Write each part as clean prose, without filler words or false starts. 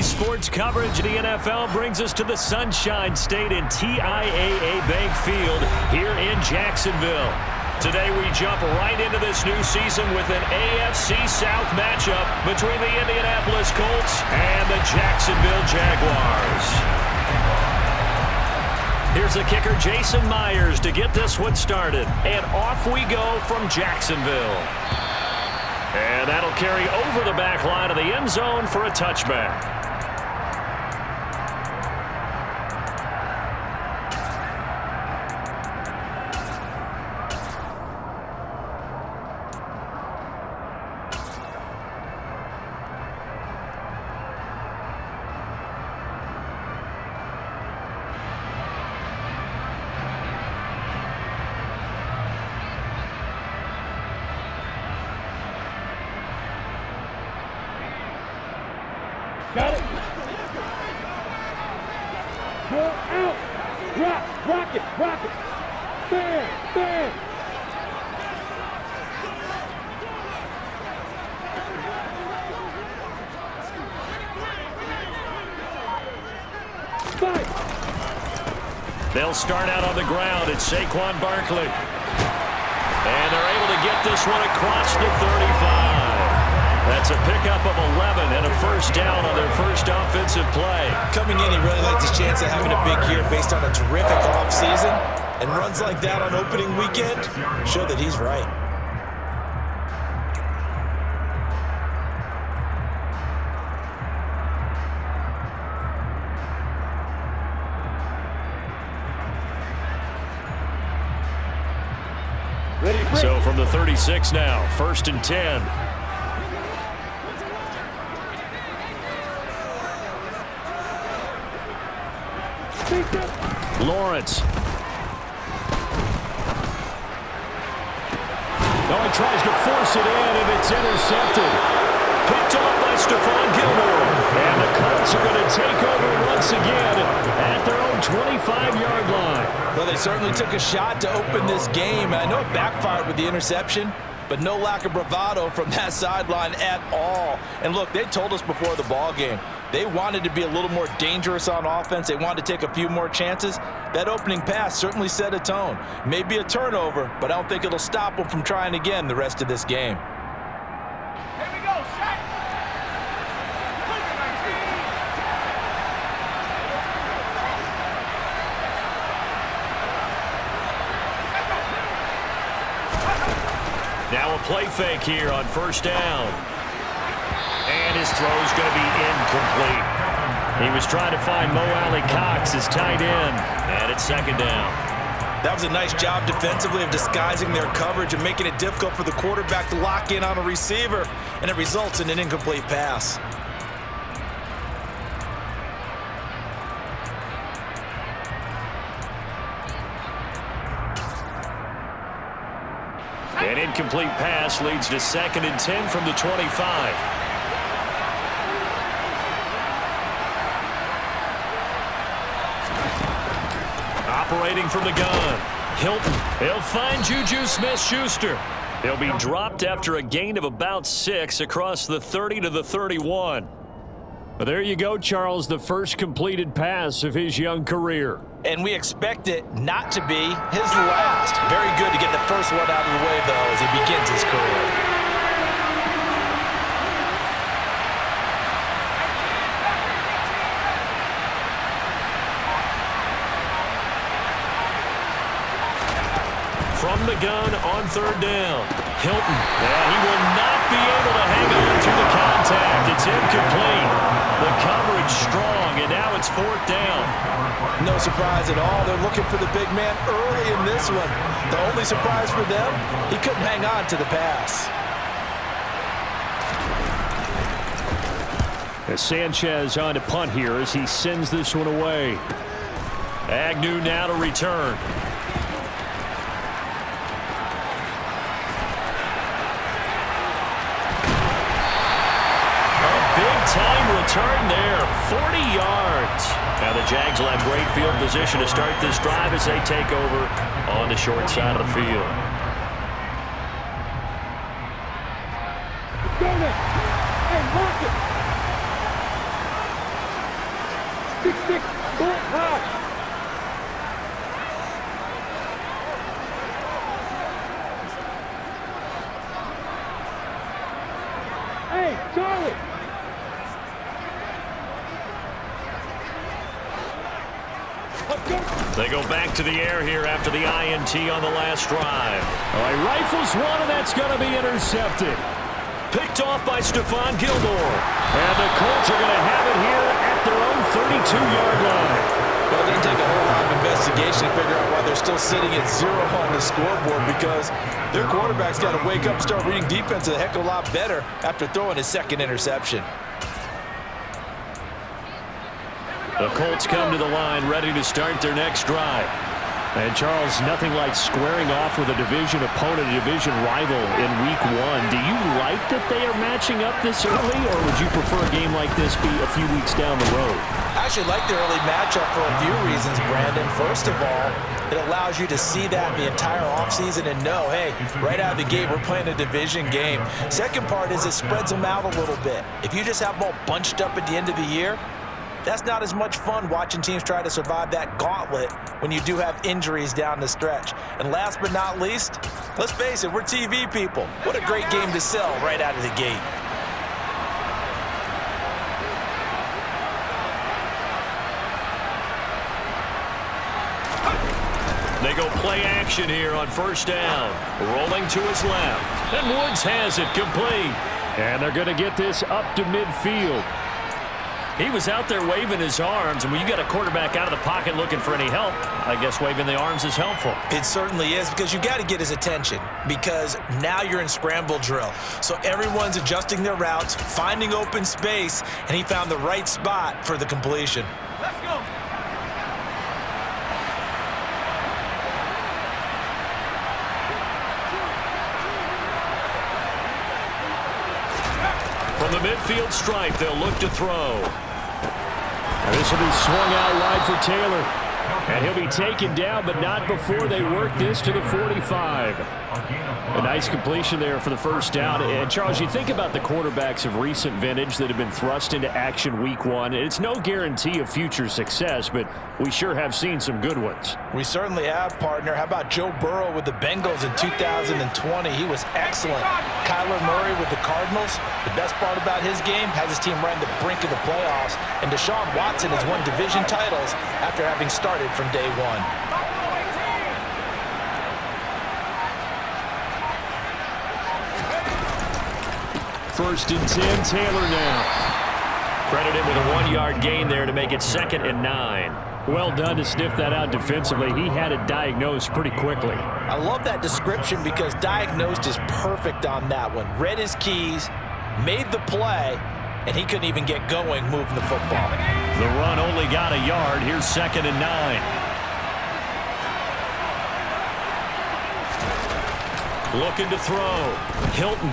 Sports coverage of the NFL brings us to the Sunshine State and TIAA Bank Field here in Jacksonville. Today we jump right into this new season with an AFC South matchup between the Indianapolis Colts and the Jacksonville Jaguars. Here's the kicker, Jason Myers, to get this one started. And off we go from Jacksonville. And that'll carry over the back line of the end zone for a touchback. Got it. Go out. Rock it. Bam. Fight. They'll start out on the ground. It's Saquon Barkley. And they're able to get this one across the 35. That's a pickup of 11 and a first down on their first offensive play. Coming in, he really liked his chance of having a big year based on a terrific offseason. And runs like that on opening weekend show that he's right. So from the 36 now, 1st and 10. Lawrence. Oh, he tries to force it in, and it's intercepted. Picked off by Stephon Gilmore. And the Colts are going to take over once again at their own 25-yard line. Well, they certainly took a shot to open this game. I know it backfired with the interception, but no lack of bravado from that sideline at all. And look, they told us before the ball game, they wanted to be a little more dangerous on offense. They wanted to take a few more chances. That opening pass certainly set a tone. Maybe a turnover, but I don't think it'll stop them from trying again the rest of this game. Here we go, set. Now a play fake here on first down. And his throw's going to be incomplete. He was trying to find Mo Alley-Cox, his tight end, and it's second down. That was a nice job defensively of disguising their coverage and making it difficult for the quarterback to lock in on a receiver, and it results in an incomplete pass. An incomplete pass leads to 2nd and 10 from the 25. Operating from the gun, Hilton. He'll find Juju Smith-Schuster. He'll be dropped after a gain of about 6 across the 30 to the 31. But there you go, Charles, the first completed pass of his young career. And we expect it not to be his last. Very good to get the first one out of the way, though, as he begins his career. From the gun on 3rd down, Hilton. And he will not be able to hang on to the contact. It's incomplete. The coverage strong, and now it's 4th down. No surprise at all. They're looking for the big man early in this one. The only surprise for them, he couldn't hang on to the pass. As Sanchez on to punt here as he sends this one away. Agnew now to return. Time return there, 40 yards. Now the Jags will have great field position to start this drive as they take over on the short side of the field. Go there. Hey, lock it. Hey, Charlie! They go back to the air here after the INT on the last drive. All right, rifles one, and that's going to be intercepted. Picked off by Stephon Gilmore. And the Colts are going to have it here at their own 32-yard line. Well, it didn't take a whole lot of investigation to figure out why they're still sitting at 0 on the scoreboard, because their quarterback's got to wake up and start reading defense a heck of a lot better after throwing his second interception. The Colts come to the line ready to start their next drive. And Charles, nothing like squaring off with a division opponent, a division rival in week 1. Do you like that they are matching up this early, or would you prefer a game like this be a few weeks down the road? I actually like the early matchup for a few reasons, Brandon. First of all, it allows you to see that the entire offseason and know, hey, right out of the gate, we're playing a division game. Second part is it spreads them out a little bit. If you just have them all bunched up at the end of the year, that's not as much fun watching teams try to survive that gauntlet when you do have injuries down the stretch. And last but not least, let's face it, we're TV people. What a great game to sell right out of the gate. They go play action here on first down. Rolling to his left. And Woods has it complete. And they're going to get this up to midfield. He was out there waving his arms, and when you got a quarterback out of the pocket looking for any help, I guess waving the arms is helpful. It certainly is, because you got to get his attention, because now you're in scramble drill. So everyone's adjusting their routes, finding open space, and he found the right spot for the completion. Let's go! From the midfield stripe, they'll look to throw. And this will be swung out wide for Taylor. And he'll be taken down, but not before they work this to the 45. A nice completion there for the first down. And, Charles, you think about the quarterbacks of recent vintage that have been thrust into action week 1. It's no guarantee of future success, but we sure have seen some good ones. We certainly have, partner. How about Joe Burrow with the Bengals in 2020? He was excellent. Kyler Murray with the Cardinals. The best part about his game, has his team right on the brink of the playoffs. And Deshaun Watson has won division titles after having started from day 1. First and 10, Taylor now. Credited with a 1-yard gain there to make it 2nd and 9. Well done to sniff that out defensively. He had it diagnosed pretty quickly. I love that description, because diagnosed is perfect on that one. Read his keys, made the play, and he couldn't even get going moving the football. The run only got a yard. Here's 2nd and 9. Looking to throw. Hilton.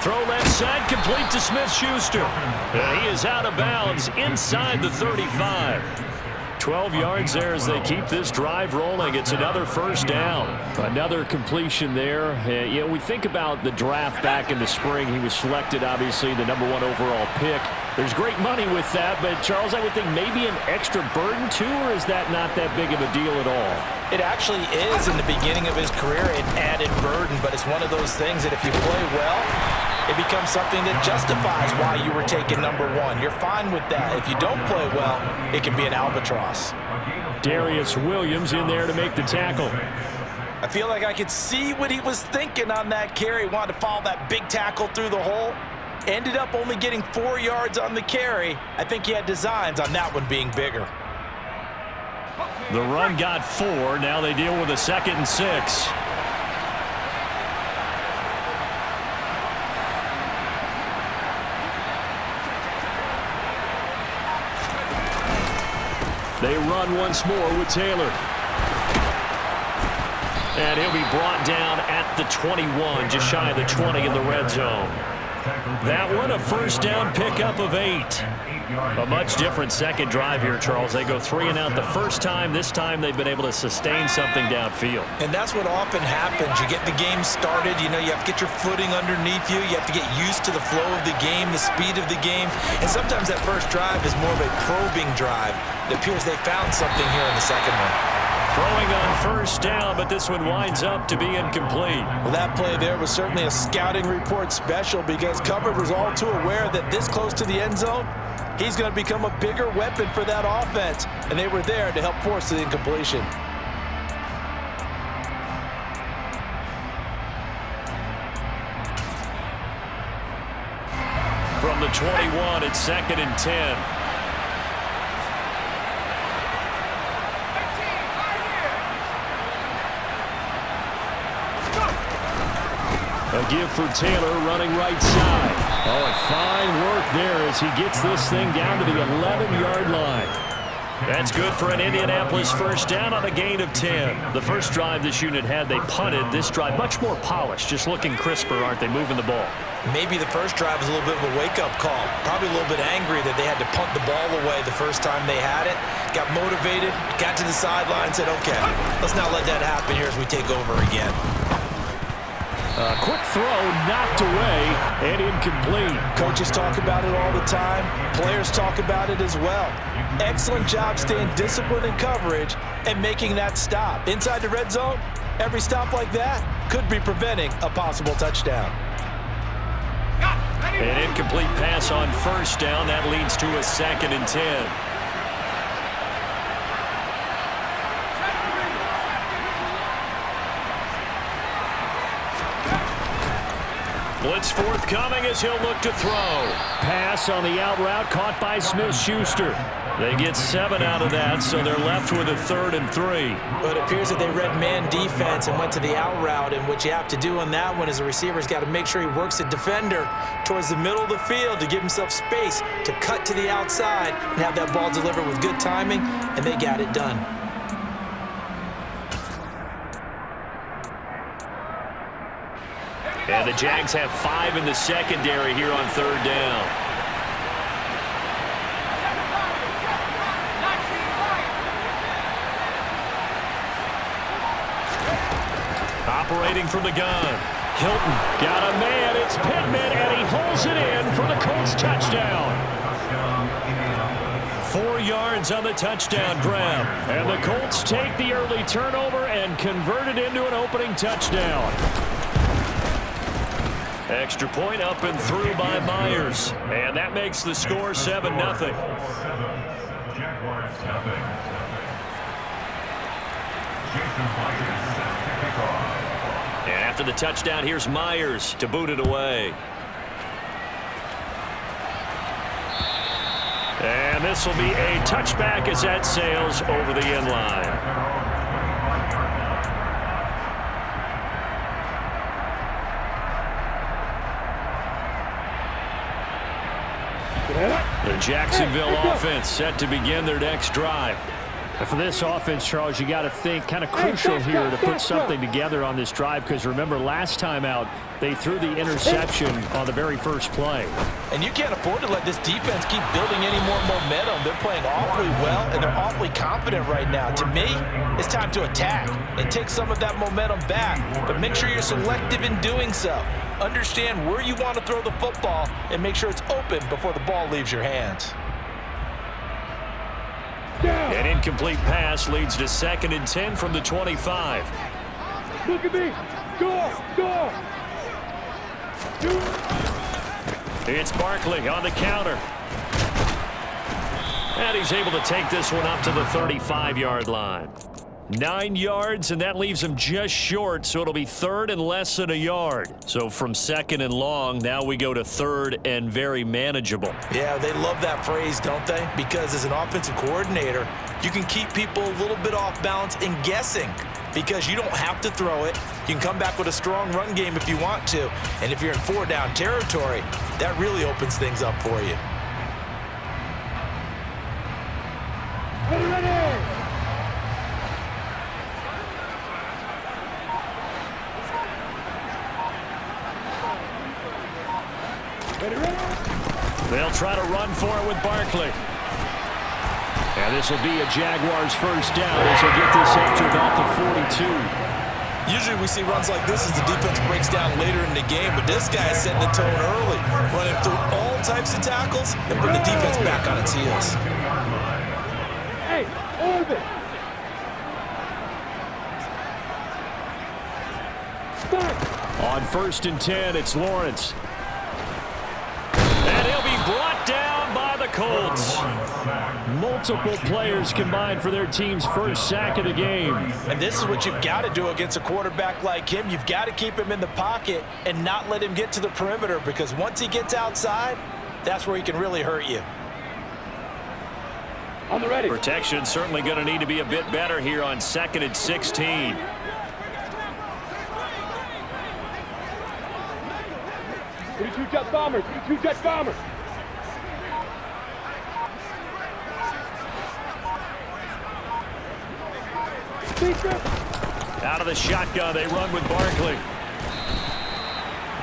Throw left side, complete to Smith-Schuster. And he is out of bounds inside the 35. 12 yards there as they keep this drive rolling. It's another first down. Another completion there. You know, we think about the draft back in the spring. He was selected, obviously, the #1 overall pick. There's great money with that, but, Charles, I would think maybe an extra burden, too, or is that not that big of a deal at all? It actually is in the beginning of his career, an added burden, but it's one of those things that if you play well, it becomes something that justifies why you were taken #1. You're fine with that. If you don't play well, it can be an albatross. Darius Williams in there to make the tackle. I feel like I could see what he was thinking on that carry. Wanted to follow that big tackle through the hole. Ended up only getting 4 yards on the carry. I think he had designs on that one being bigger. The run got 4. Now they deal with a 2nd and 6. They run once more with Taylor. And he'll be brought down at the 21, just shy of the 20 in the red zone. That one, a first down pickup of 8. A much different second drive here, Charles. They go 3 and out the first time. This time they've been able to sustain something downfield. And that's what often happens. You get the game started. You know, you have to get your footing underneath you. You have to get used to the flow of the game, the speed of the game. And sometimes that first drive is more of a probing drive. It appears they found something here in the second one. Throwing on first down, but this one winds up to be incomplete. Well, that play there was certainly a scouting report special because coverage was all too aware that this close to the end zone, he's going to become a bigger weapon for that offense, and they were there to help force the incompletion. From the 21, it's 2nd and 10. A give for Taylor running right side. Oh, and fine work there as he gets this thing down to the 11-yard line. That's good for an Indianapolis first down on a gain of 10. The first drive this unit had, they punted. This drive much more polished, just looking crisper, aren't they, moving the ball? Maybe the first drive was a little bit of a wake-up call. Probably a little bit angry that they had to punt the ball away the first time they had it. Got motivated, got to the sideline, said, okay, let's not let that happen here as we take over again. A quick throw knocked away and incomplete. Coaches talk about it all the time. Players talk about it as well. Excellent job staying disciplined in coverage and making that stop. Inside the red zone, every stop like that could be preventing a possible touchdown. An incomplete pass on first down. That leads to a 2nd and 10. Blitz forthcoming as he'll look to throw. Pass on the out route caught by Smith-Schuster. They get 7 out of that, so they're left with a 3rd and 3. But it appears that they read man defense and went to the out route, and what you have to do on that one is the receiver's got to make sure he works the defender towards the middle of the field to give himself space to cut to the outside and have that ball delivered with good timing, and they got it done. And the Jags have 5 in the secondary here on 3rd down. Operating from the gun. Hilton got a man. It's Pittman, and he holds it in for the Colts touchdown. 4 yards on the touchdown grab. And the Colts take the early turnover and convert it into an opening touchdown. Extra point up and through by Myers. And that makes the score 7-0. And after the touchdown, here's Myers to boot it away. And this will be a touchback as that sails over the end line. The Jacksonville offense set to begin their next drive. And for this offense, Charles, you got to think kind of crucial here to put something together on this drive, because remember last time out they threw the interception on the very first play. And you can't afford to let this defense keep building any more momentum. They're playing awfully well, and they're awfully confident right now. To me, it's time to attack and take some of that momentum back, but make sure you're selective in doing so. Understand where you want to throw the football and make sure it's open before the ball leaves your hands. An incomplete pass leads to 2nd and 10 from the 25. Look at me. Go. It's Barkley on the counter. And he's able to take this one up to the 35-yard line. 9 yards, and that leaves him just short, so it'll be 3rd and less than a yard. So from 2nd and long, now we go to 3rd and very manageable. Yeah, they love that phrase, don't they? Because as an offensive coordinator, you can keep people a little bit off balance and guessing, because you don't have to throw it. You can come back with a strong run game if you want to. And if you're in 4-down territory, that really opens things up for you. Ready. They'll try to run for it with Barkley. And this will be a Jaguars first down as they get this up to about the 42. Usually we see runs like this as the defense breaks down later in the game, but this guy is setting the tone early, running through all types of tackles and put the defense back on its heels. Hey, orbit. Start. On 1st and 10, it's Lawrence. And he'll be brought down by the Colts. Multiple players combined for their team's first sack of the game. And this is what you've got to do against a quarterback like him. You've got to keep him in the pocket and not let him get to the perimeter, because once he gets outside, that's where he can really hurt you. On the ready. Protection certainly going to need to be a bit better here on 2nd and 16. Jet bombers. 22 jet bombers. Out of the shotgun, they run with Barkley.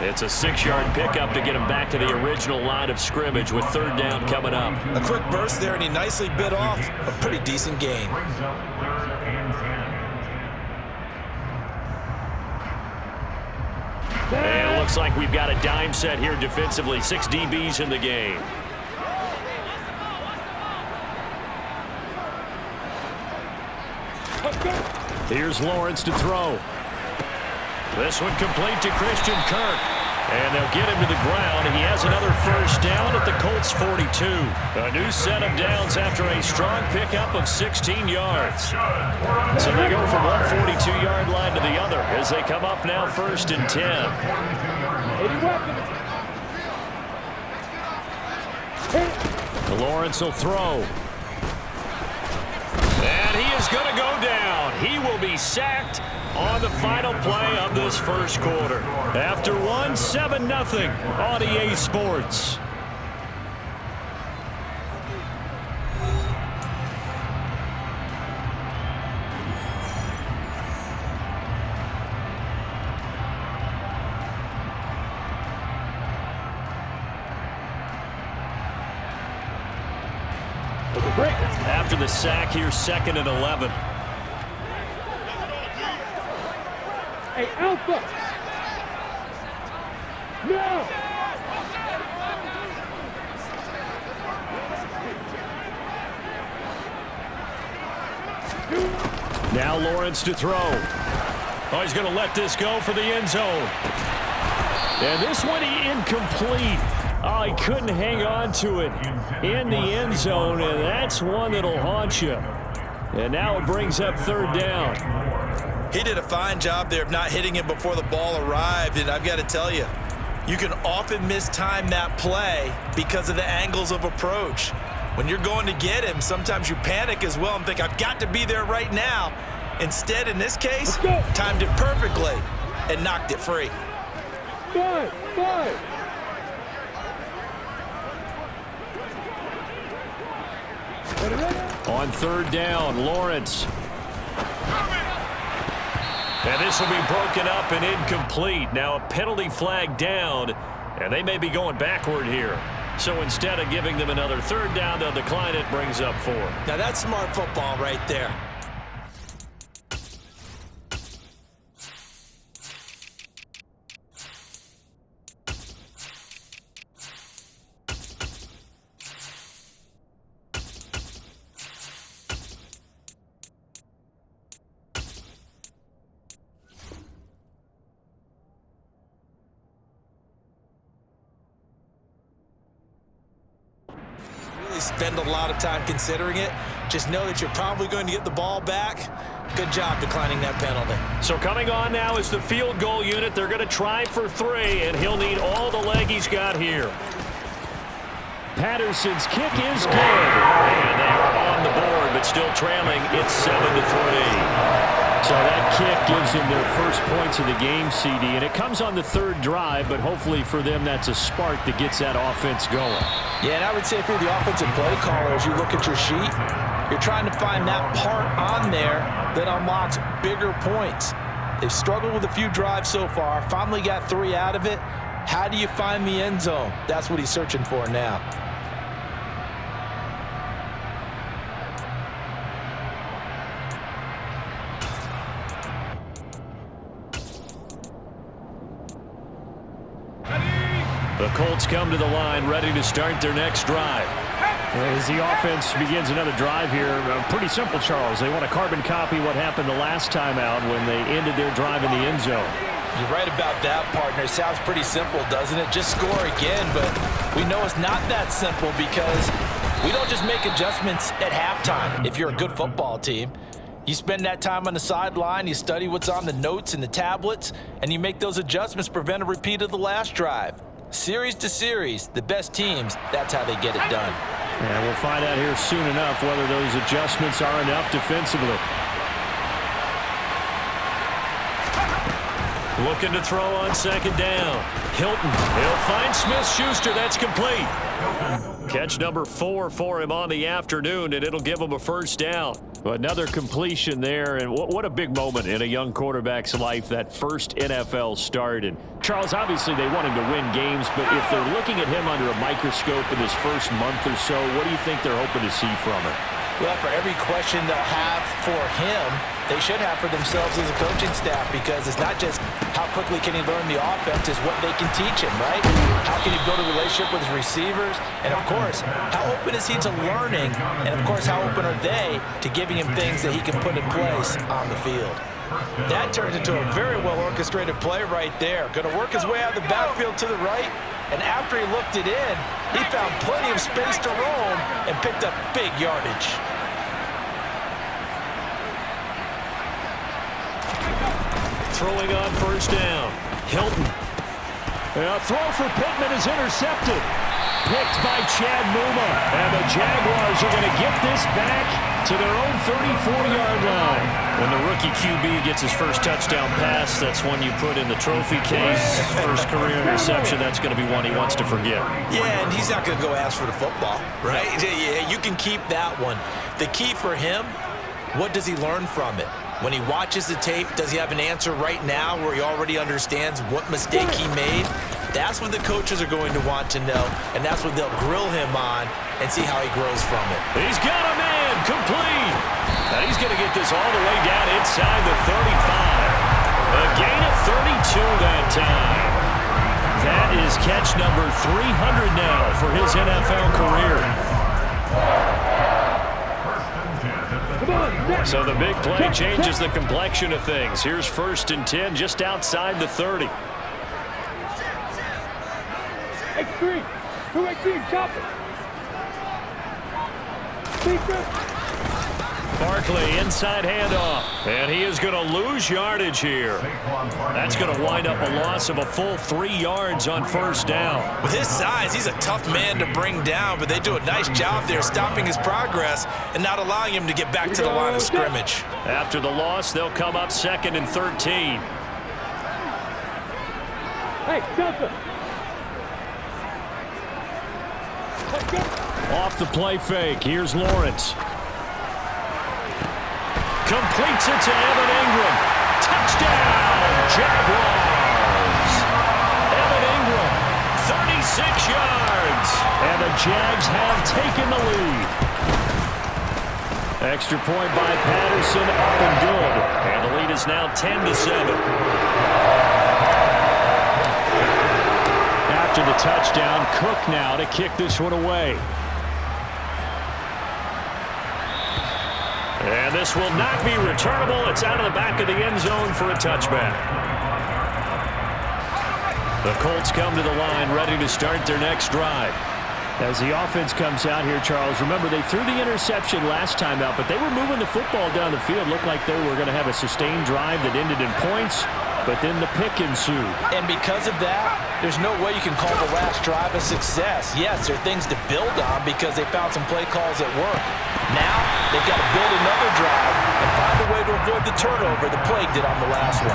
It's a 6-yard pickup to get him back to the original line of scrimmage with 3rd down coming up. A quick burst there, and he nicely bit off a pretty decent gain. And it looks like we've got a dime set here defensively. 6 DBs in the game. Here's Lawrence to throw. This one complete to Christian Kirk. And they'll get him to the ground. He has another first down at the Colts 42. A new set of downs after a strong pickup of 16 yards. So they go from one 42-yard line to the other as they come up now 1st and 10. Lawrence will throw. And he is going to go down. He will be sacked on the final play of this first quarter. After one, 7-0 on EA Sports. After the sack, here's 2nd and 11. Hey, Alpha! No! Now Lawrence to throw. Oh, he's going to let this go for the end zone. And this one incomplete. Oh, he couldn't hang on to it in the end zone, and that's one that'll haunt you. And now it brings up 3rd down. He did a fine job there of not hitting him before the ball arrived, and I've got to tell you, you can often mistime that play because of the angles of approach. When you're going to get him, sometimes you panic as well and think, I've got to be there right now. Instead, in this case, timed it perfectly and knocked it free. 5. On 3rd down, Lawrence. And this will be broken up and incomplete. Now a penalty flag down, and they may be going backward here. So instead of giving them another 3rd down, they'll decline it, brings up 4. Now that's smart football right there. Spend a lot of time considering it. Just know that you're probably going to get the ball back. Good job declining that penalty. So coming on now is the field goal unit. They're going to try for 3, and he'll need all the leg he's got here. Patterson's kick is good. And they are on the board, but still trailing. It's 7-3. So that kick gives them their first points of the game, CD, and it comes on the 3rd drive, but hopefully for them that's a spark that gets that offense going. Yeah, and I would say if you're the offensive play caller, as you look at your sheet, you're trying to find that part on there that unlocks bigger points. They've struggled with a few drives so far, finally got 3 out of it. How do you find the end zone? That's what he's searching for now. The Colts come to the line, ready to start their next drive. As the offense begins another drive here, pretty simple, Charles. They want to carbon copy what happened the last time out when they ended their drive in the end zone. You're right about that, partner. It sounds pretty simple, doesn't it? Just score again, but we know it's not that simple because we don't just make adjustments at halftime if you're a good football team. You spend that time on the sideline, you study what's on the notes and the tablets, and you make those adjustments to prevent a repeat of the last drive. Series to series, the best teams, that's how they get it done. And we'll find out here soon enough whether those adjustments are enough defensively. Looking to throw on second down. Hilton, he'll find Smith-Schuster. That's complete. Catch number 4 for him on the afternoon, and it'll give him a first down. Another completion there, and what a big moment in a young quarterback's life, that first NFL start. And Charles, obviously they want him to win games, but if they're looking at him under a microscope in his first month or so, what do you think they're hoping to see from him? Well, for every question they'll have for him, they should have for themselves as a coaching staff, because it's not just how quickly can he learn the offense, it's what they can teach him, right? How can he build a relationship with his receivers? And, of course, how open is he to learning? And, of course, how open are they to giving him things that he can put in place on the field? That turns into a very well-orchestrated play right there. Going to work his way out of the backfield to the right. And after he looked it in, he found plenty of space to roam and picked up big yardage. Throwing on first down. Hilton. A throw for Pittman is intercepted. Picked by Chad Muma. And the Jaguars are going to get this back to their own 34-yard line. When the rookie QB gets his first touchdown pass, that's one you put in the trophy case. First career interception, that's going to be one he wants to forget. Yeah, and he's not going to go ask for the football, right? Yeah, you can keep that one. The key for him, what does he learn from it? When he watches the tape, does he have an answer right now where he already understands what mistake he made? That's what the coaches are going to want to know, and that's what they'll grill him on and see how he grows from it. He's got a man complete. Now he's going to get this all the way down inside the 35. A gain of 32 that time. That is catch number 300 now for his NFL career. So the big play changes the complexion of things. Here's 1st and 10 just outside the 30. X3, 2X3, chop it. Barkley, inside handoff, and he is going to lose yardage here. That's going to wind up a loss of a full 3 yards on first down. With his size, he's a tough man to bring down, but they do a nice job there stopping his progress and not allowing him to get back to the line of scrimmage. After the loss, they'll come up 2nd and 13. Hey, Delta. Let's go. Off the play fake, here's Lawrence. Completes it to Evan Ingram. Touchdown, Jaguars. Evan Ingram, 36 yards. And the Jags have taken the lead. Extra point by Patterson, up and good. And the lead is now 10-7. After the touchdown, Cook now to kick this one away. And this will not be returnable. It's out of the back of the end zone for a touchback. The Colts come to the line, ready to start their next drive. As the offense comes out here, Charles, remember they threw the interception last time out, but they were moving the football down the field. Looked like they were going to have a sustained drive that ended in points, but then the pick ensued. And because of that, there's no way you can call the last drive a success. Yes, there are things to build on because they found some play calls that work. Now, they've got to build another drive and find a way to avoid the turnover the plague did on the last one.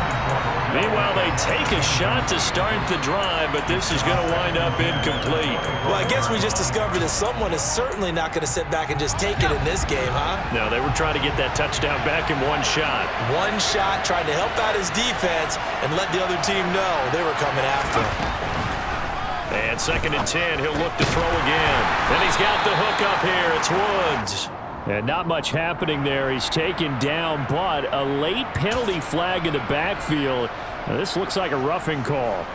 Meanwhile, they take a shot to start the drive, but this is going to wind up incomplete. Well, I guess we just discovered that someone is certainly not going to sit back and just take it in this game, huh? No, they were trying to get that touchdown back in one shot. One shot, trying to help out his defense and let the other team know they were coming after him. And 2nd and 10, he'll look to throw again. And he's got the hook up here. It's Woods. And not much happening there. He's taken down, but a late penalty flag in the backfield. Now, this looks like a roughing call.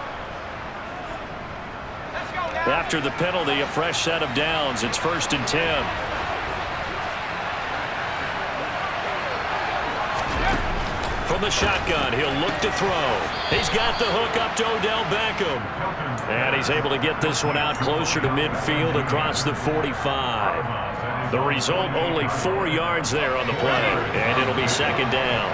After the penalty, a fresh set of downs. It's 1st and 10. From the shotgun, he'll look to throw. He's got the hook up to Odell Beckham. And he's able to get this one out closer to midfield across the 45. The result, only 4 yards there on the play. And it'll be 2nd down.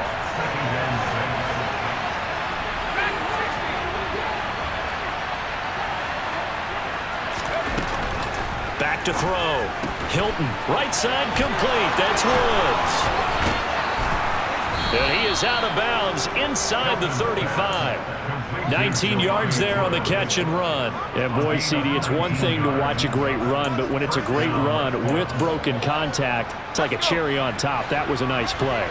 Back to throw. Hilton, right side complete. That's Woods. And he is out of bounds inside the 35. 19 yards there on the catch and run. And boy, CD, it's one thing to watch a great run, but when it's a great run with broken contact, it's like a cherry on top. That was a nice play.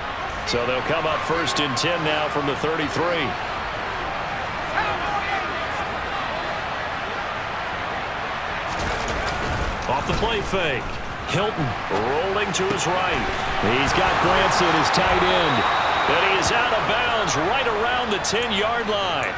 So they'll come up 1st and 10 now from the 33. Off the play fake. Hilton rolling to his right. He's got Granson, his tight end. And he is out of bounds right around the 10-yard line.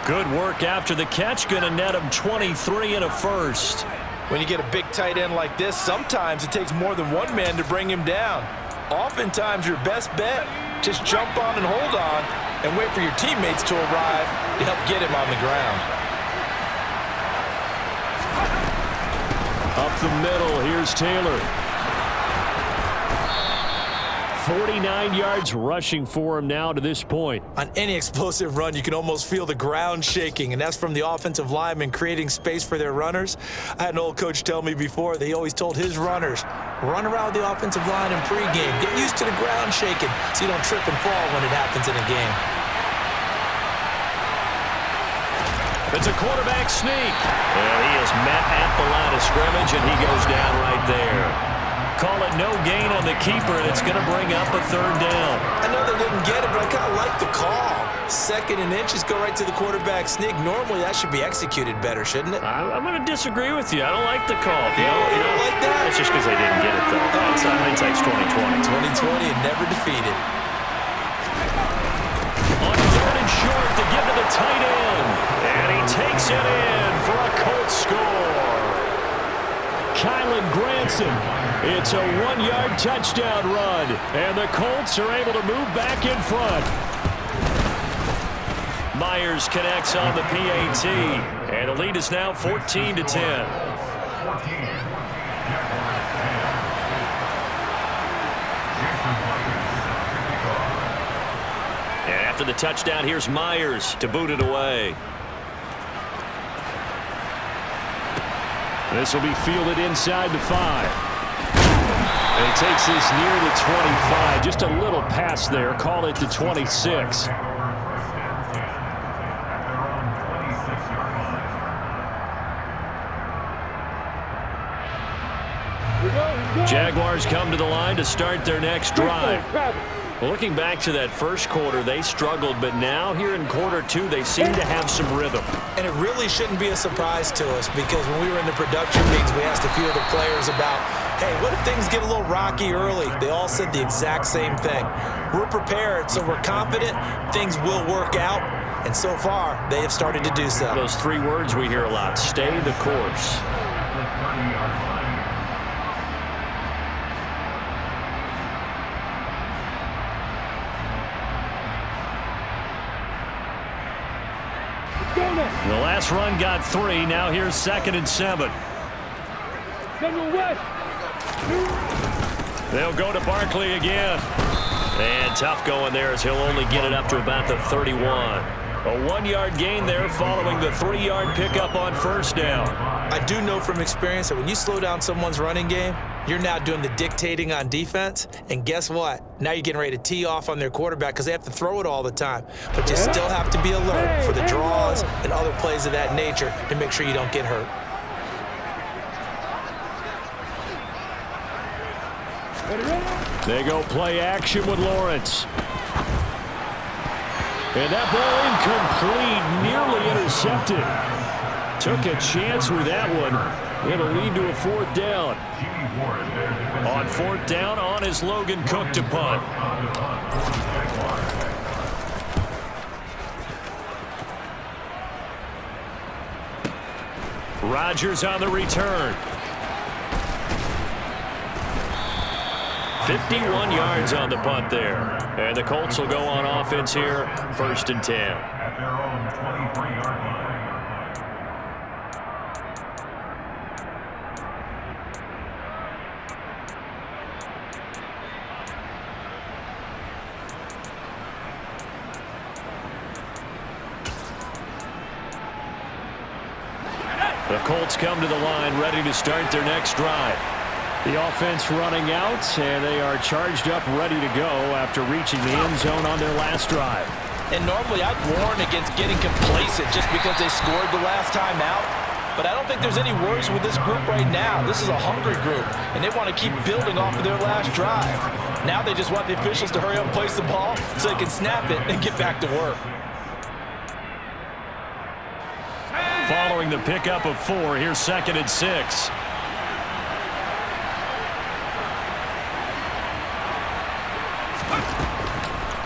Good work after the catch. Going to net him 23 and a first. When you get a big tight end like this, sometimes it takes more than one man to bring him down. Oftentimes, your best bet, just jump on and hold on and wait for your teammates to arrive to help get him on the ground. Up the middle, here's Taylor. 49 yards rushing for him now to this point. On any explosive run, you can almost feel the ground shaking, and that's from the offensive linemen creating space for their runners. I had an old coach tell me before that he always told his runners, run around the offensive line in pregame. Get used to the ground shaking so you don't trip and fall when it happens in a game. It's a quarterback sneak. And he is met at the line of scrimmage, and he goes down right there. Call it no gain on the keeper, and it's going to bring up a 3rd down. I know they didn't get it, but I kind of like the call. 2nd and inches, go right to the quarterback sneak. Normally, that should be executed better, shouldn't it? I'm going to disagree with you. I don't like the call. You don't like that? It's just because they didn't get it, though. Hindsight's 2020. 2020 and never defeated. On 3rd and short to give to the tight end. And he takes it in for a Colts score. Kylan Granson. It's a 1-yard touchdown run, and the Colts are able to move back in front. Myers connects on the PAT, and the lead is now 14 to 10. And after the touchdown, here's Myers to boot it away. This will be fielded inside the 5. And he takes this near the 25. Just a little pass there. Call it the 26. Jaguars come to the line to start their next drive. Well, looking back to that first quarter, they struggled, but now here in quarter 2, they seem to have some rhythm. And it really shouldn't be a surprise to us, because when we were in the production meetings, we asked a few of the players about, hey, what if things get a little rocky early? They all said the exact same thing. We're prepared, so we're confident things will work out, and so far, they have started to do so. Those 3 words we hear a lot: stay the course. The last run got 3. Now here's 2nd and 7. They'll go to Barkley again. And tough going there, as he'll only get it up to about the 31. A 1-yard gain there following the 3-yard pickup on 1st down. I do know from experience that when you slow down someone's running game, you're now doing the dictating on defense. And guess what? Now you're getting ready to tee off on their quarterback because they have to throw it all the time. But you still have to be alert for the draws and other plays of that nature to make sure you don't get hurt. They go play action with Lawrence. And that ball incomplete, nearly intercepted. Took a chance with that one. It'll lead to a 4th down. On 4th down, on is Logan Cook to punt. Rodgers on the return. 51 yards on the punt there. And the Colts will go on offense here, 1st and 10. At their own 23-yard line. The Colts come to the line, ready to start their next drive. The offense running out, and they are charged up, ready to go after reaching the end zone on their last drive. And normally I'd warn against getting complacent just because they scored the last time out. But I don't think there's any worries with this group right now. This is a hungry group, and they want to keep building off of their last drive. Now they just want the officials to hurry up and place the ball so they can snap it and get back to work. Following the pickup of 4, here's 2nd and 6.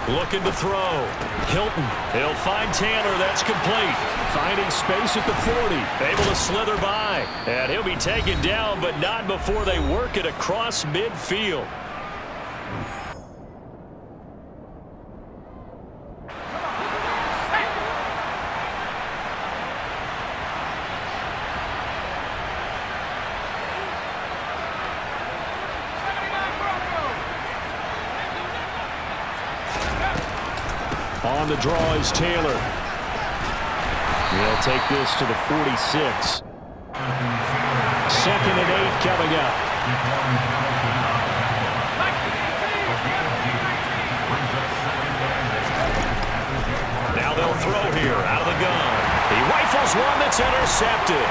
Looking to throw. Hilton. He'll find Taylor. That's complete. Finding space at the 40. Able to slither by. And he'll be taken down, but not before they work it across midfield. On the draw is Taylor. He'll take this to the 46. 2nd and 8 coming up. Now they'll throw here out of the gun. He rifles one that's intercepted.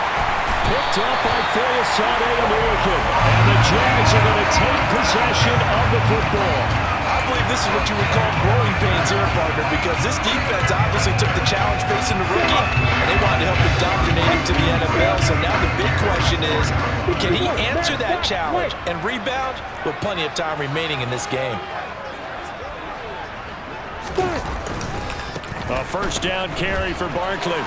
Picked up by Philistine American. And the Jags are going to take possession of the football. I believe this is what you would call growing pains here, partner, because this defense obviously took the challenge facing the rookie, and they wanted to help indoctrinate him to the NFL. So now the big question is, can he answer that challenge and rebound with plenty of time remaining in this game? A 1st down carry for Barkley.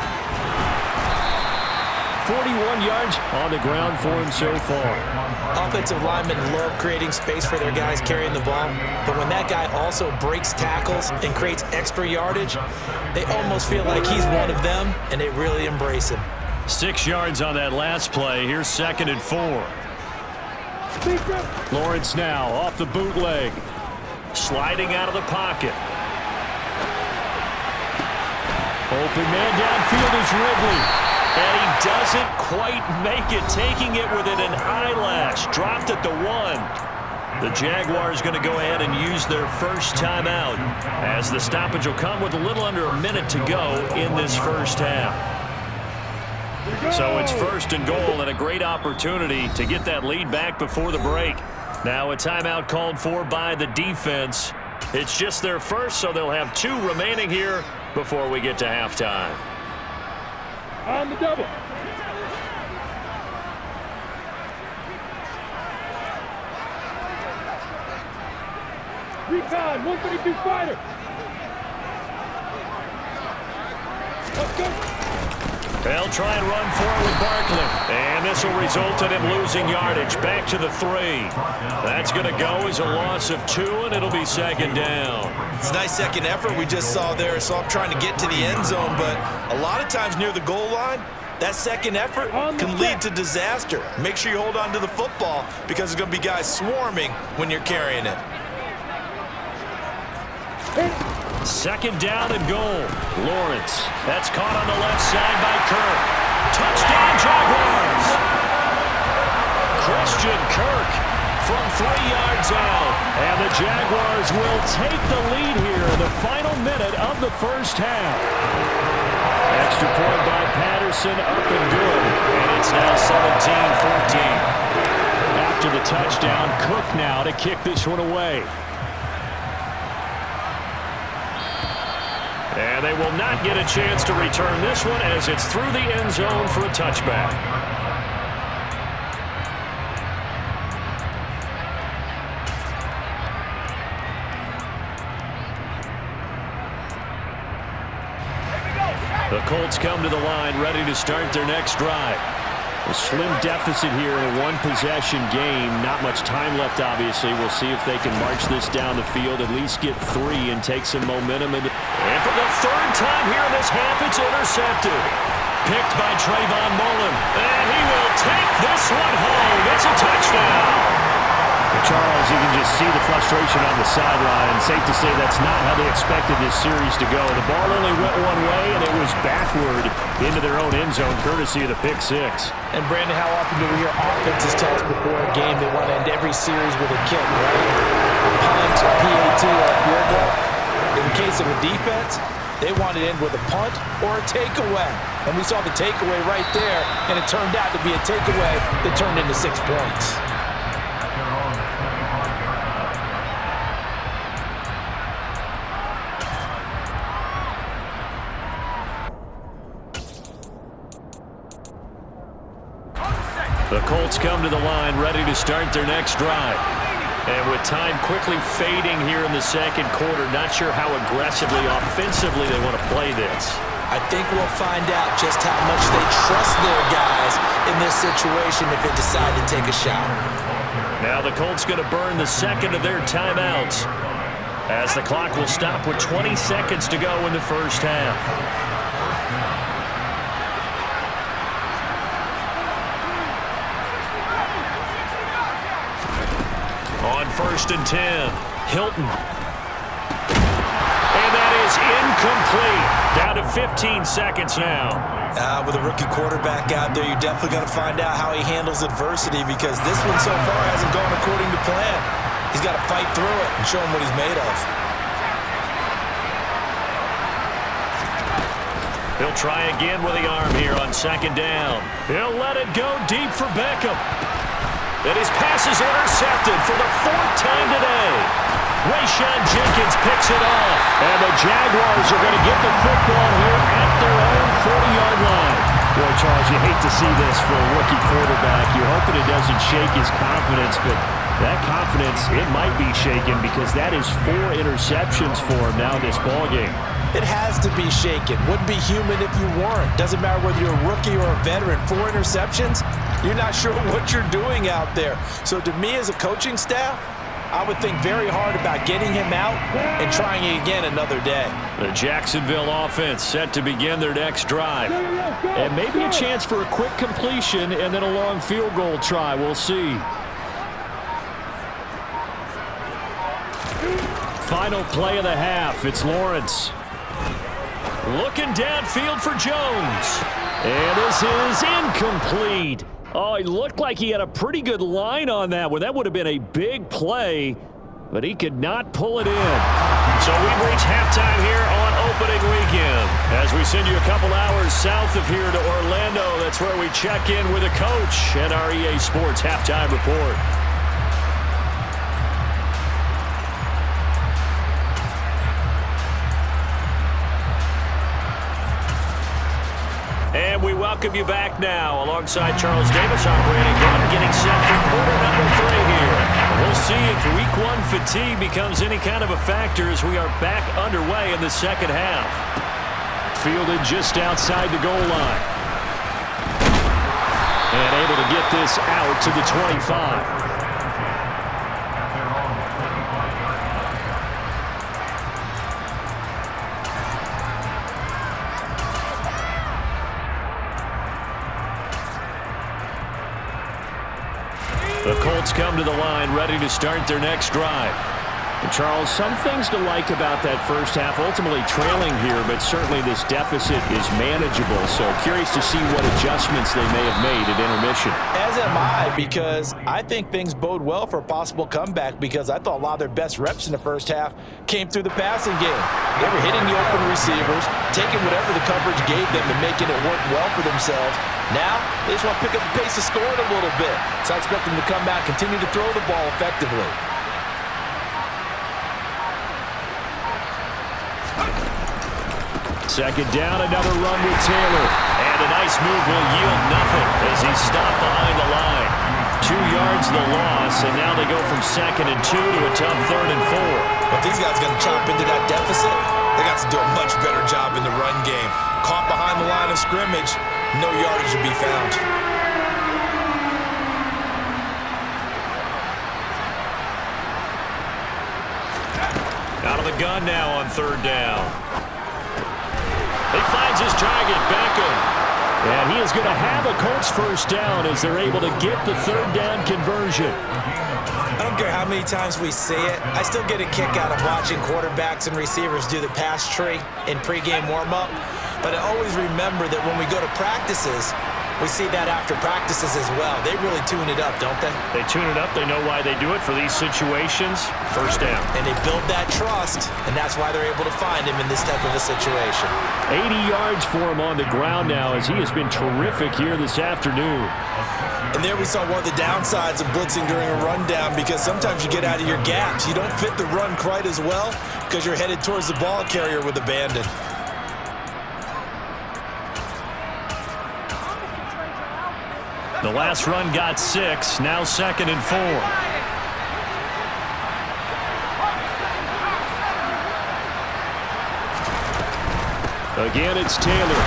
41 yards on the ground for him so far. Offensive linemen love creating space for their guys carrying the ball, but when that guy also breaks tackles and creates extra yardage, they almost feel like he's one of them, and they really embrace him. 6 yards on that last play. Here's 2nd and 4. Lawrence now off the bootleg. Sliding out of the pocket. Open man downfield is Ridley. And he doesn't quite make it, taking it within an eyelash. Dropped at the 1. The Jaguars going to go ahead and use their first timeout, as the stoppage will come with a little under a minute to go in this first half. So it's 1st and goal, and a great opportunity to get that lead back before the break. Now a timeout called for by the defense. It's just their first, so they'll have 2 remaining here before we get to halftime. On the double. Recon, 132 fighter. Let's go. They'll try and run forward with Barkley. And this will result in him losing yardage. Back to the 3. That's going to go as a loss of 2, and it'll be 2nd down. It's a nice second effort we just saw there. So I'm trying to get to the end zone, but a lot of times near the goal line, that second effort can lead to disaster. Make sure you hold on to the football, because there's going to be guys swarming when you're carrying it. 2nd down and goal. Lawrence. That's caught on the left side by Kirk. Touchdown, Jaguars! Christian Kirk from 3 yards out. And the Jaguars will take the lead here in the final minute of the first half. Extra point by Patterson, up and good. And it's now 17-14. After the touchdown, Cook now to kick this one away. And they will not get a chance to return this one, as it's through the end zone for a touchback. The Colts come to the line, ready to start their next drive. A slim deficit here in a one-possession game. Not much time left, obviously. We'll see if they can march this down the field, at least get 3 and take some momentum. And for the third time here in this half, it's intercepted. Picked by Trayvon Mullen. And he will take this one home. It's a touchdown. Charles, you can just see the frustration on the sideline. Safe to say that's not how they expected this series to go. The ball only went one way, and it was backward into their own end zone, courtesy of the pick 6. And, Brandon, how often do we hear offenses tell us before a game they want to end every series with a kick, right? A punt, a PAT, or a field goal. In the case of the defense, they wanted to end with a punt or a takeaway. And we saw the takeaway right there, and it turned out to be a takeaway that turned into 6 points. The Colts come to the line ready to start their next drive. And with time quickly fading here in the second quarter, not sure how aggressively, offensively they want to play this. I think we'll find out just how much they trust their guys in this situation if they decide to take a shot. Now the Colts going to burn the second of their timeouts, as the clock will stop with 20 seconds to go in the first half. On 1st and 10, Hilton. And that is incomplete. Down to 15 seconds now. With a rookie quarterback out there, you're definitely going to find out how he handles adversity, because this one so far hasn't gone according to plan. He's got to fight through it and show him what he's made of. He'll try again with the arm here on 2nd down. He'll let it go deep for Beckham. And his pass is intercepted for the 4th time today. Rayshon Jenkins picks it off. And the Jaguars are going to get the football here at their own 40-yard line. Boy, Charles, you hate to see this for a rookie quarterback. You're hoping it doesn't shake his confidence, but that confidence, it might be shaken, because that is 4 interceptions for him now in this ballgame. It has to be shaken. Wouldn't be human if you weren't. Doesn't matter whether you're a rookie or a veteran. 4 interceptions, you're not sure what you're doing out there. So to me as a coaching staff, I would think very hard about getting him out and trying it again another day. The Jacksonville offense set to begin their next drive. And maybe a chance for a quick completion and then a long field goal try. We'll see. Final play of the half. It's Lawrence. Looking downfield for Jones. And this is incomplete. Oh, he looked like he had a pretty good line on that one. That would have been a big play, but he could not pull it in. So we've reached halftime here on opening weekend. As we send you a couple hours south of here to Orlando, that's where we check in with a coach and our EA Sports halftime report. And we welcome you back now. Alongside Charles Davis, I'm Brandon Gunn, getting set for quarter number 3 here. We'll see if Week 1 fatigue becomes any kind of a factor as we are back underway in the second half. Fielded just outside the goal line. And able to get this out to the 25. The Colts come to the line ready to start their next drive. And Charles, some things to like about that first half. Ultimately trailing here, but certainly this deficit is manageable. So curious to see what adjustments they may have made at intermission. As am I, because I think things bode well for a possible comeback, because I thought a lot of their best reps in the first half came through the passing game. They were hitting the open receivers, taking whatever the coverage gave them and making it work well for themselves. Now, they just want to pick up the pace of scoring a little bit. So I expect them to come back, continue to throw the ball effectively. Second down, another run with Taylor. And a nice move will yield nothing as he's stopped behind the line. 2 yards the loss, and now they go from 2nd and 2 to a tough 3rd and 4. If these guys are going to chomp into that deficit, they got to do a much better job in the run game. Caught behind the line of scrimmage, no yardage to be found. Out of the gun now on third down. He finds his target, Beckham. And he is going to have a Colts first down as they're able to get the third down conversion. I don't care how many times we see it. I still get a kick out of watching quarterbacks and receivers do the pass tree in pregame warm-up. But I always remember that when we go to practices, we see that after practices as well. They really tune it up, don't they? They tune it up. They know why they do it for these situations. First down. And they build that trust, and that's why they're able to find him in this type of a situation. 80 yards for him on the ground now as he has been terrific here this afternoon. And there we saw one of the downsides of blitzing during a rundown, because sometimes you get out of your gaps. You don't fit the run quite as well because you're headed towards the ball carrier with abandon. The last run got 6, now 2nd and 4. Again, it's Taylor.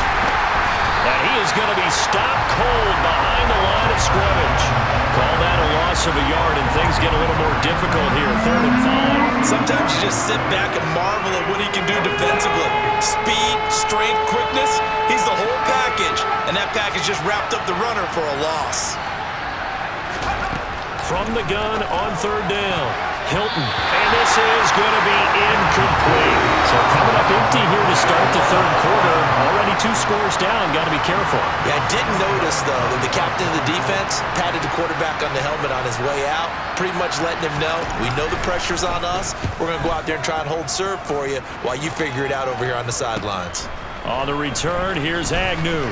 And he is going to be stopped cold behind the line of scrimmage. Call that a loss of a yard, and things get a little more difficult here. 3rd and 5. Sometimes you just sit back and marvel at what he can do defensively. Speed, strength, quickness, he's the whole package. And that package just wrapped up the runner for a loss. From the gun on 3rd down, Hilton. And this is going to be incomplete. So coming up empty here to start the 3rd quarter. Already 2 scores down. Got to be careful. Yeah, I didn't notice, though, that the captain of the defense patted the quarterback on the helmet on his way out, pretty much letting him know, we know the pressure's on us. We're going to go out there and try and hold serve for you while you figure it out over here on the sidelines. On the return, here's Agnew.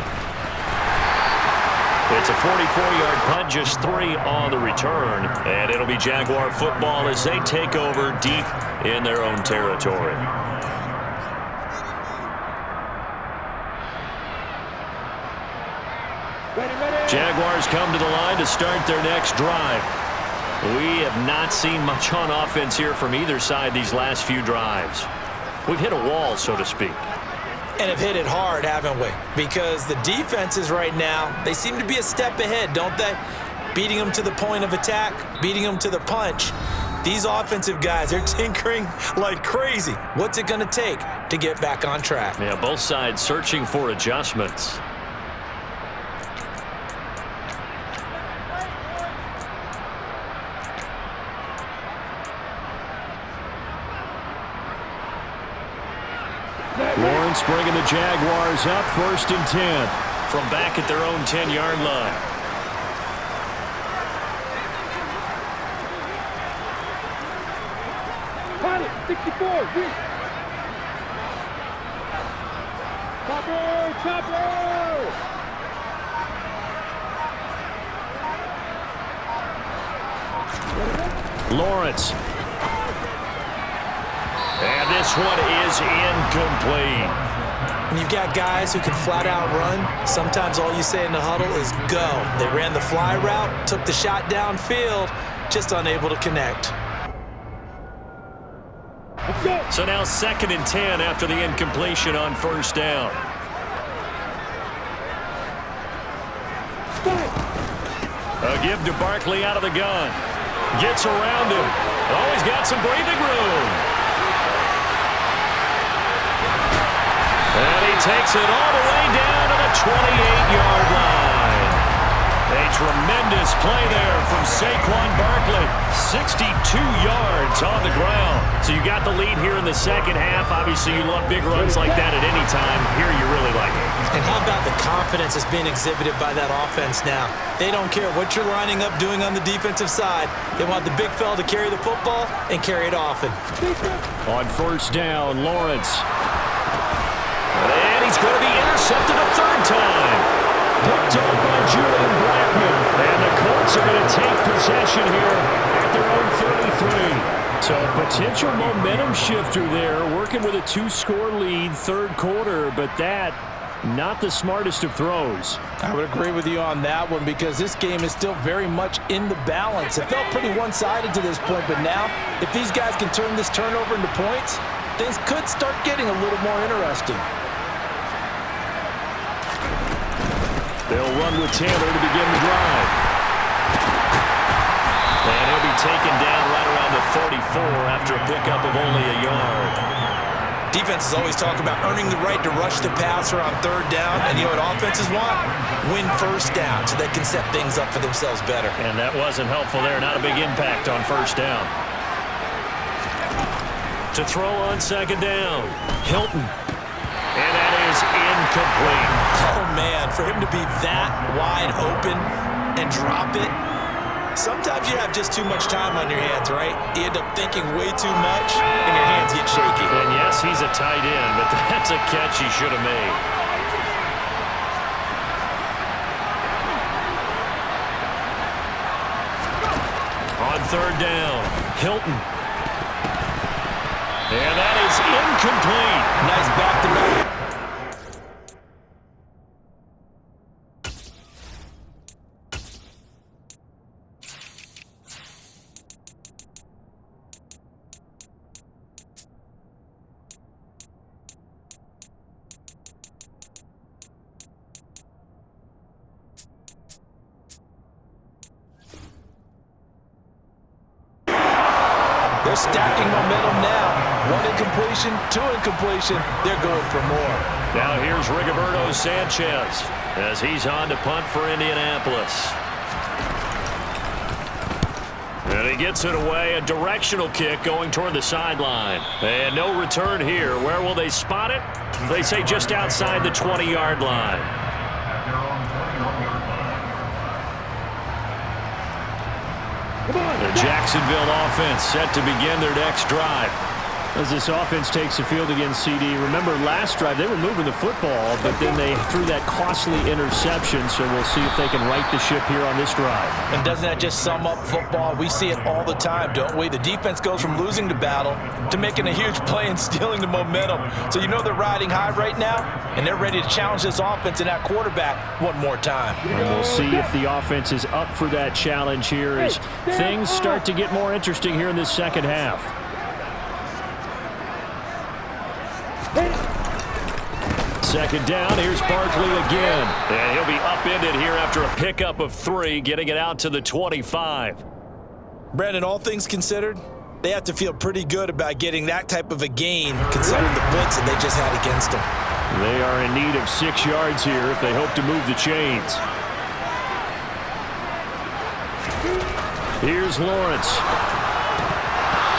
It's a 44-yard punt, just 3 on the return. And it'll be Jaguar football as they take over deep in their own territory. Jaguars come to the line to start their next drive. We have not seen much on offense here from either side these last few drives. We've hit a wall, so to speak. And have hit it hard, haven't we? Because the defenses right now, they seem to be a step ahead, don't they? Beating them to the point of attack, beating them to the punch. These offensive guys, they're tinkering like crazy. What's it going to take to get back on track? Yeah, both sides searching for adjustments. Lawrence bringing the Jaguars up, 1st and 10. From back at their own 10-yard line. Pilot, 64, deep. Chopper! Lawrence. And this one is incomplete. When you've got guys who can flat out run, sometimes all you say in the huddle is go. They ran the fly route, took the shot downfield, just unable to connect. So now 2nd and 10 after the incompletion on 1st down. A give to Barkley out of the gun. Gets around him. Oh, he's got some breathing room. And he takes it all the way down to the 28-yard line. A tremendous play there from Saquon Barkley. 62 yards on the ground. So you got the lead here in the 2nd half. Obviously, you love big runs like that at any time. Here, you really like it. And how about the confidence that's being exhibited by that offense now? They don't care what you're lining up doing on the defensive side. They want the big fella to carry the football and carry it often. On 1st down, Lawrence. And he's going to be intercepted a 3rd time. Picked up by Julian Blackman. And the Colts are going to take possession here At their own 33. So a potential momentum shifter there, working with a 2-score lead, 3rd quarter, but that not the smartest of throws. I would agree with you on that one, because this game is still very much in the balance. It felt pretty one-sided to this point, but now if these guys can turn this turnover into points, things could start getting a little more interesting. They'll run with Taylor to begin the drive. And he'll be taken down right around the 4 after a pickup of only a yard. Defenses always talk about earning the right to rush the passer on 3rd down, and you know what offenses want? Win 1st down so they can set things up for themselves better. And that wasn't helpful there. Not a big impact on 1st down. To throw on 2nd down, Hilton. And that is incomplete. Oh, man, for him to be that wide open and drop it, sometimes you have just too much time on your hands, right? You end up thinking way too much, and your hands get shaky. And yes, he's a tight end, but that's a catch he should have made. On 3rd down, Hilton. And that is incomplete. Nice back-to-back. They're stacking momentum now. 1 incompletion, 2 incompletion. They're going for more. Now here's Rigoberto Sanchez as he's on to punt for Indianapolis. And he gets it away. A directional kick going toward the sideline. And no return here. Where will they spot it? They say just outside the 20-yard line. The Jacksonville offense set to begin their next drive. As this offense takes the field against CD, remember last drive they were moving the football, but then they threw that costly interception, so we'll see if they can right the ship here on this drive. And doesn't that just sum up football? We see it all the time, don't we? The defense goes from losing the battle to making a huge play and stealing the momentum. So you know they're riding high right now, and they're ready to challenge this offense and that quarterback one more time. And we'll see if the offense is up for that challenge here as things start to get more interesting here in this 2nd half. Second down, here's Barkley again. And he'll be upended here after a pickup of 3, getting it out to the 25. Brandon, all things considered, they have to feel pretty good about getting that type of a gain considering the blitz that they just had against them. They are in need of 6 yards here if they hope to move the chains. Here's Lawrence.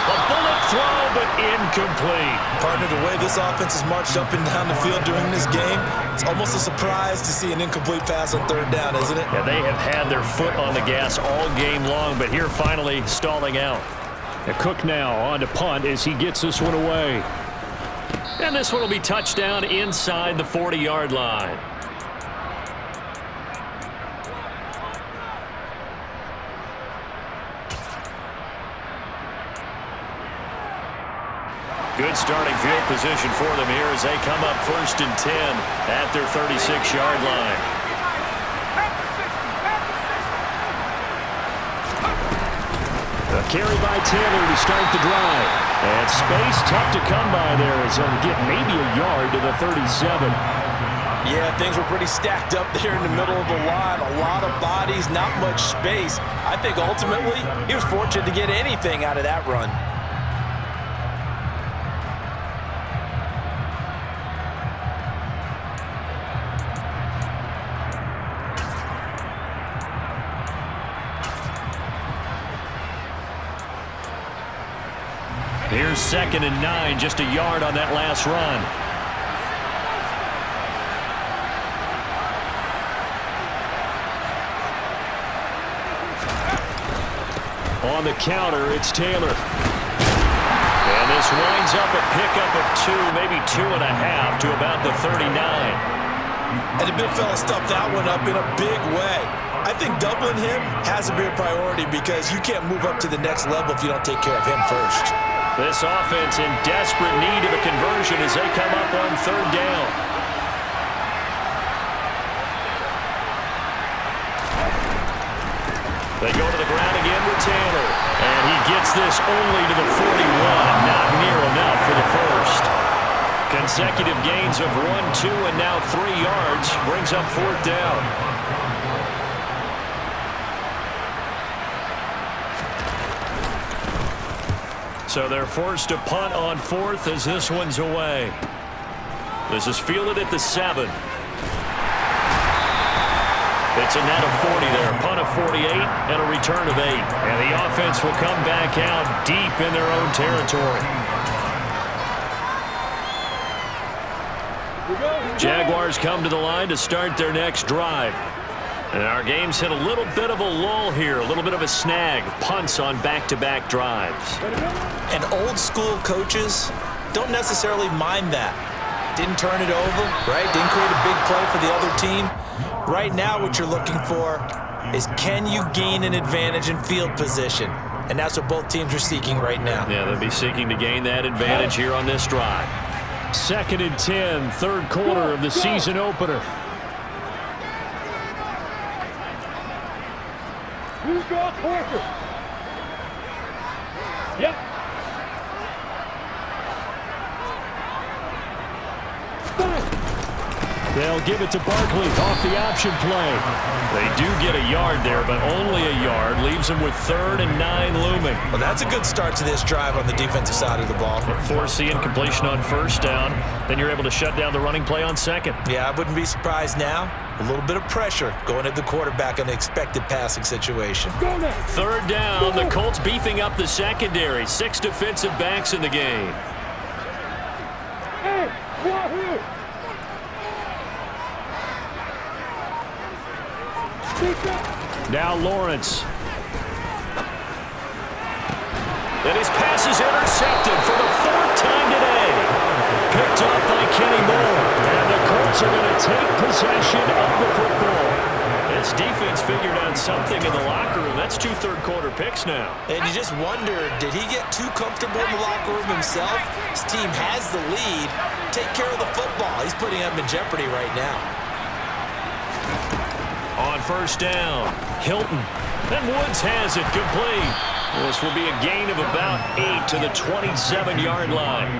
A bullet throw, but incomplete. Partner, the way this offense has marched up and down the field during this game, it's almost a surprise to see an incomplete pass on 3rd down, isn't it? Yeah, they have had their foot on the gas all game long, but here finally stalling out. And Cook now on to punt as he gets this one away. And this one will be touchdown inside the 40-yard line. Good starting field position for them here as they come up 1st and 10 at their 36-yard line. A carry by Taylor to start the drive. And space tough to come by there as he'll get maybe a yard to the 37. Yeah, things were pretty stacked up there in the middle of the line. A lot of bodies, not much space. I think ultimately he was fortunate to get anything out of that run. Here's 2nd and 9, just a yard on that last run. On the counter, it's Taylor. And this winds up a pickup of 2, maybe 2.5 to about the 39. And the big fella stuffed that one up in a big way. I think doubling him has to be a priority because you can't move up to the next level if you don't take care of him first. This offense in desperate need of a conversion as they come up on 3rd down. They go to the ground again with Taylor. And he gets this only to the 41. Not near enough for the first. Consecutive gains of 1, 2, and now 3 yards brings up 4th down. So they're forced to punt on 4th as this one's away. This is fielded at the 7. It's a net of 40 there, punt of 48 and a return of 8. And the offense will come back out deep in their own territory. Jaguars come to the line to start their next drive. And our game's hit a little bit of a lull here, a little bit of a snag. Punts on back-to-back drives. And old school coaches don't necessarily mind that. Didn't turn it over, right? Didn't create a big play for the other team. Right now what you're looking for is, can you gain an advantage in field position? And that's what both teams are seeking right now. Yeah, they'll be seeking to gain that advantage here on this drive. 2nd and 10, third quarter of the season opener. Who's got Parker? Yep. They'll give it to Barkley off the option play. They do get a yard there, but only a yard. Leaves them with 3rd and 9 looming. Well, that's a good start to this drive on the defensive side of the ball. Force the incompletion on 1st down. Then you're able to shut down the running play on 2nd. Yeah, I wouldn't be surprised now. A little bit of pressure going at the quarterback in an expected passing situation. 3rd down, the Colts beefing up the secondary. 6 defensive backs in the game. Hey, Wahoo! Now Lawrence. And his pass is intercepted for the 4th time today. Picked up by Kenny Moore. And the Colts are going to take possession of the football. This defense figured out something in the locker room. That's 2 third-quarter picks now. And you just wonder, did he get too comfortable in the locker room himself? His team has the lead. Take care of the football. He's putting them in jeopardy right now. On 1st down, Hilton. Then Woods has it complete. This will be a gain of about 8 to the 27-yard line.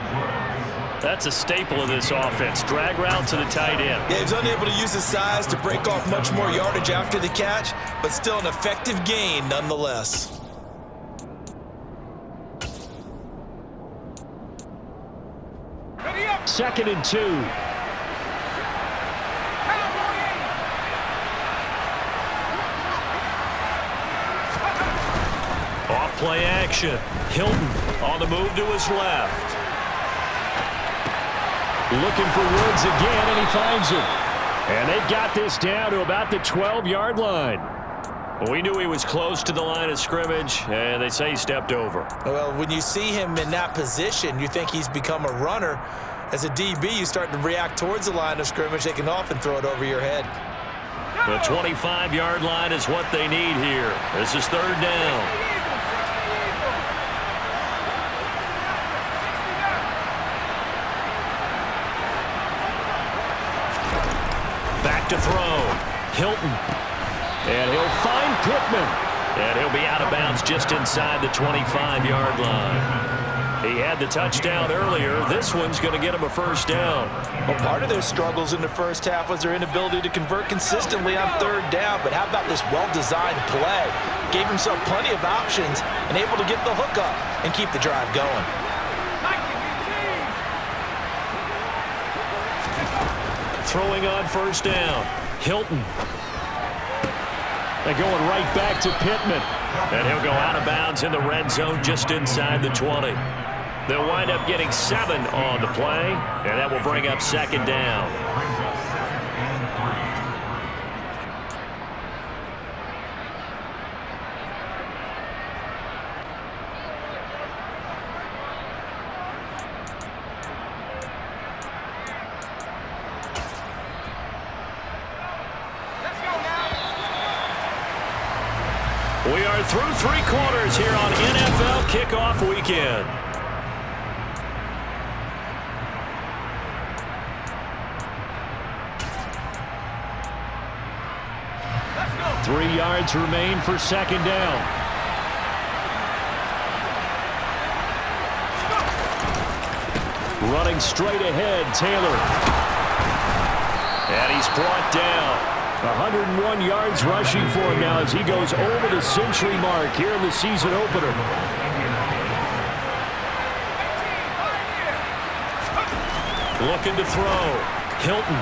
That's a staple of this offense. Drag route to the tight end. Yeah, he was unable to use his size to break off much more yardage after the catch, but still an effective gain nonetheless. Second and 2. Play action. Hilton on the move to his left. Looking for Woods again, and he finds him. And they've got this down to about the 12-yard line. We knew he was close to the line of scrimmage, and they say he stepped over. Well, when you see him in that position, you think he's become a runner. As a DB, you start to react towards the line of scrimmage. They can often throw it over your head. The 25-yard line is what they need here. This is 3rd down. Back to throw. Hilton. And he'll find Pittman. And he'll be out of bounds just inside the 25-yard line. He had the touchdown earlier. This one's going to get him a 1st down. Well, part of their struggles in the first half was their inability to convert consistently on 3rd down. But how about this well-designed play? Gave himself plenty of options and able to get the hook up and keep the drive going. Throwing on 1st down. Hilton. They're going right back to Pittman. And he'll go out of bounds in the red zone just inside the 20. They'll wind up getting 7 on the play, and that will bring up 2nd down. We are through 3 quarters here on NFL Kickoff Weekend. Let's go. 3 yards remain for 2nd down. Running straight ahead, Taylor. And he's brought down. 101 yards rushing for him now as he goes over the century mark here in the season opener. Looking to throw. Hilton.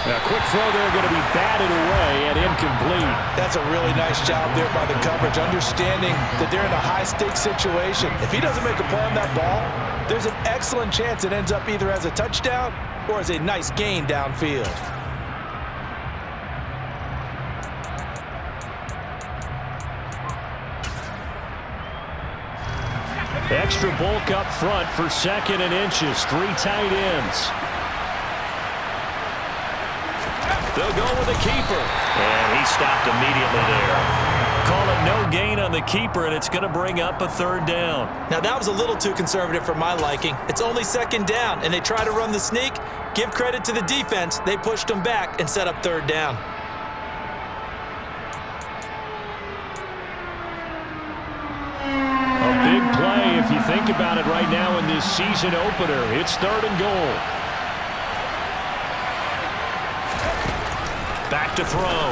A quick throw there going to be batted away and incomplete. That's a really nice job there by the coverage, understanding that they're in a high-stakes situation. If he doesn't make a play on that ball, there's an excellent chance it ends up either as a touchdown or as a nice gain downfield. Extra bulk up front for 2nd and inches. 3 tight ends. They'll go with the keeper. And he stopped immediately there. Call it no gain on the keeper, and it's going to bring up a 3rd down. Now, that was a little too conservative for my liking. It's only 2nd down, and they try to run the sneak. Give credit to the defense. They pushed them back and set up 3rd down. A big play if you think about it right now in this season opener. It's 3rd and goal. Back to throw.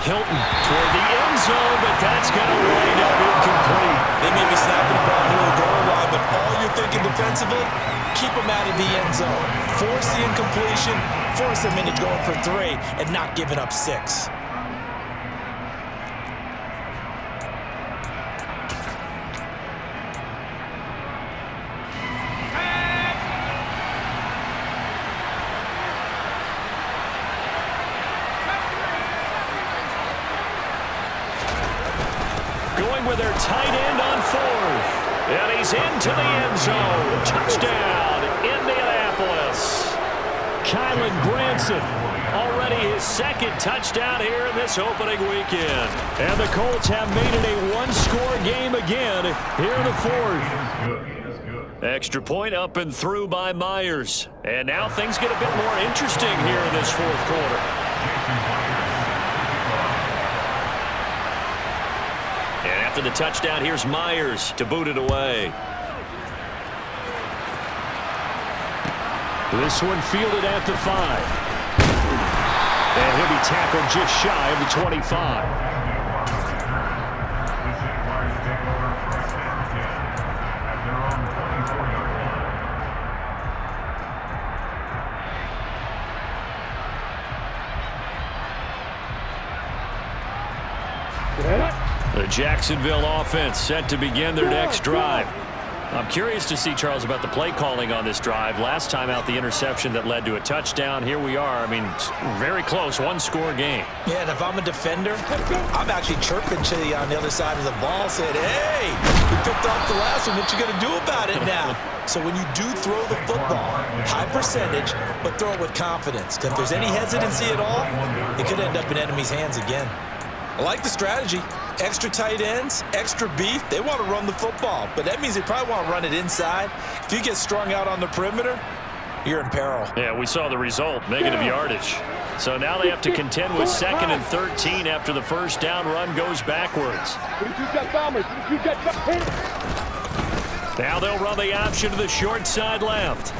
Hilton toward the end zone, but that's going to wind up incomplete. They may be snapping the ball near the goal line, but all you're thinking defensively, keep them out of the end zone. Force the incompletion, force them into going for 3, and not giving up 6. Going with their tight end on 4th. And he's into the end zone. Touchdown, Indianapolis. Kylan Granson. Already his 2nd touchdown here in this opening weekend. And the Colts have made it a 1-score game again here in the 4th. Extra point up and through by Myers. And now things get a bit more interesting here in this 4th quarter. And after the touchdown, here's Myers to boot it away. This one fielded at the 5. And he'll be tackled just shy of the 25. The Jacksonville offense set to begin their next drive. I'm curious to see, Charles, about the play calling on this drive. Last time out, the interception that led to a touchdown. Here we are. I mean, very close, 1-score game. Yeah, and if I'm a defender, I'm actually chirping to you on the other side of the ball, saying, hey, you picked off the last one. What you going to do about it now? So when you do throw the football, high percentage, but throw it with confidence. Because if there's any hesitancy at all, it could end up in enemy's hands again. I like the strategy. Extra tight ends, extra beef. They want to run the football, but that means they probably want to run it inside. If you get strung out on the perimeter, you're in peril. Yeah, we saw the result, negative yardage. So now they have to contend with 2nd and 13 after the 1st down run goes backwards. Now they'll run the option to the short side left.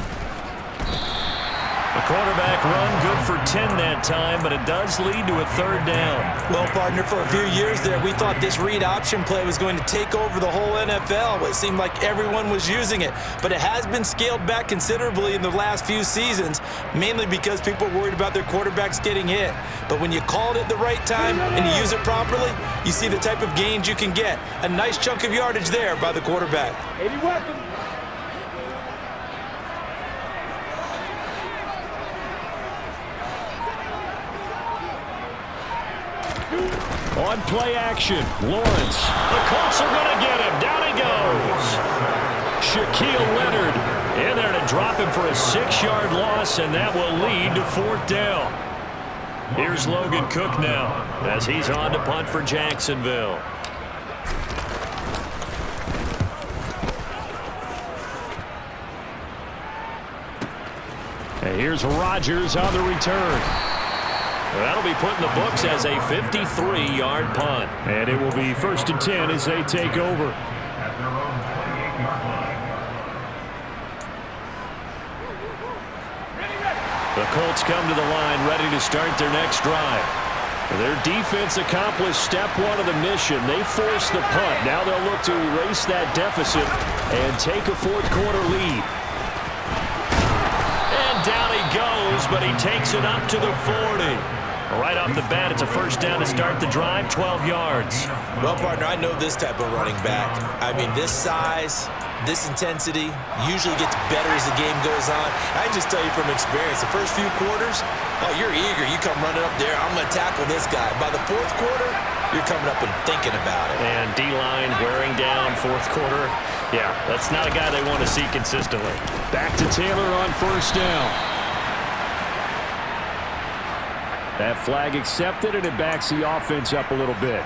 The quarterback run good for 10 that time, but it does lead to a 3rd down. Well, partner, for a few years there, we thought this read option play was going to take over the whole NFL. It seemed like everyone was using it, but it has been scaled back considerably in the last few seasons, mainly because people are worried about their quarterbacks getting hit. But when you call it at the right time and you use it properly, you see the type of gains you can get. A nice chunk of yardage there by the quarterback. 80 weapons. On play action, Lawrence. The Colts are going to get him. Down he goes. Shaquille Leonard. In there to drop him for a 6-yard loss, and that will lead to 4th down. Here's Logan Cook now as he's on to punt for Jacksonville. And here's Rodgers on the return. That'll be put in the books as a 53-yard punt. And it will be 1st and 10 as they take over. The Colts come to the line ready to start their next drive. Their defense accomplished step 1 of the mission. They forced the punt. Now they'll look to erase that deficit and take a 4th quarter lead. And down goes, but he takes it up to the 40. Right off the bat, it's a first down to start the drive, 12 yards. Well, partner, I know this type of running back. I mean, this size, this intensity usually gets better as the game goes on. I just tell you from experience, the first few quarters, oh, you're eager. You come running up there, I'm going to tackle this guy. By the fourth quarter, you're coming up and thinking about it. And D-line wearing down fourth quarter. Yeah, that's not a guy they want to see consistently. Back to Taylor on first down. That flag accepted, and it backs the offense up a little bit.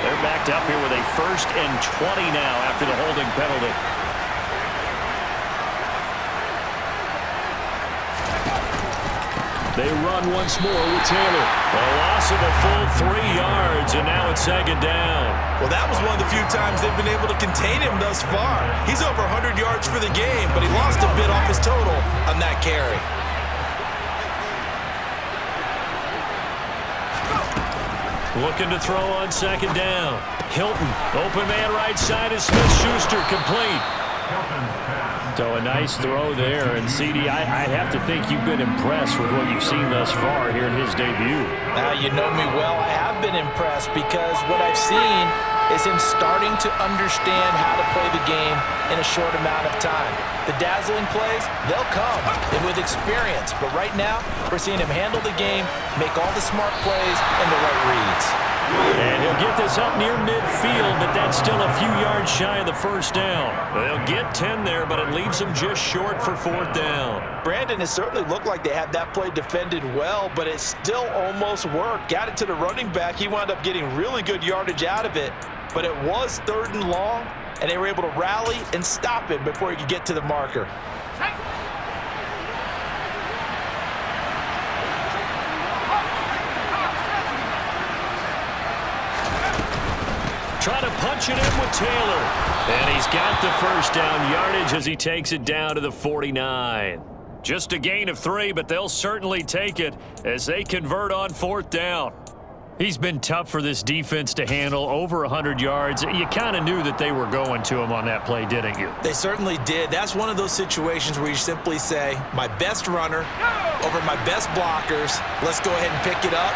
They're backed up here with a 1st and 20 now after the holding penalty. They run once more with Taylor. A loss of a full 3 yards, and now it's 2nd down. Well, that was one of the few times they've been able to contain him thus far. He's over 100 yards for the game, but he lost a bit off his total on that carry. Looking to throw on 2nd down. Hilton, open man right side is Smith-Schuster, complete. So a nice throw there. And, CD, I have to think you've been impressed with what you've seen thus far here in his debut. You know me well. I have been impressed because what I've seen is him starting to understand how to play the game in a short amount of time. The dazzling plays, they'll come and with experience. But right now, we're seeing him handle the game, make all the smart plays and the right reads. And he'll get this up near midfield, but that's still a few yards shy of the first down. They'll get 10 there, but it leaves them just short for 4th down. Brandon, it certainly looked like they had that play defended well, but it still almost worked. Got it to the running back. He wound up getting really good yardage out of it, but it was 3rd and long, and they were able to rally and stop him before he could get to the marker. Trying to punch it in with Taylor. And he's got the first down yardage as he takes it down to the 49. Just a gain of 3, but they'll certainly take it as they convert on 4th down. He's been tough for this defense to handle, over 100 yards. You kind of knew that they were going to him on that play, didn't you? They certainly did. That's one of those situations where you simply say, my best runner over my best blockers, let's go ahead and pick it up.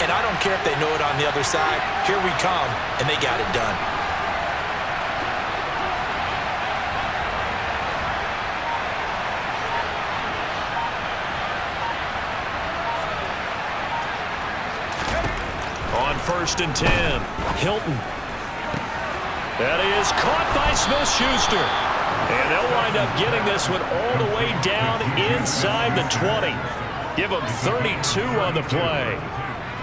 And I don't care if they know it on the other side. Here we come, and they got it done. On 1st and 10, Hilton. That is caught by Smith-Schuster. And they'll wind up getting this one all the way down inside the 20. Give them 32 on the play.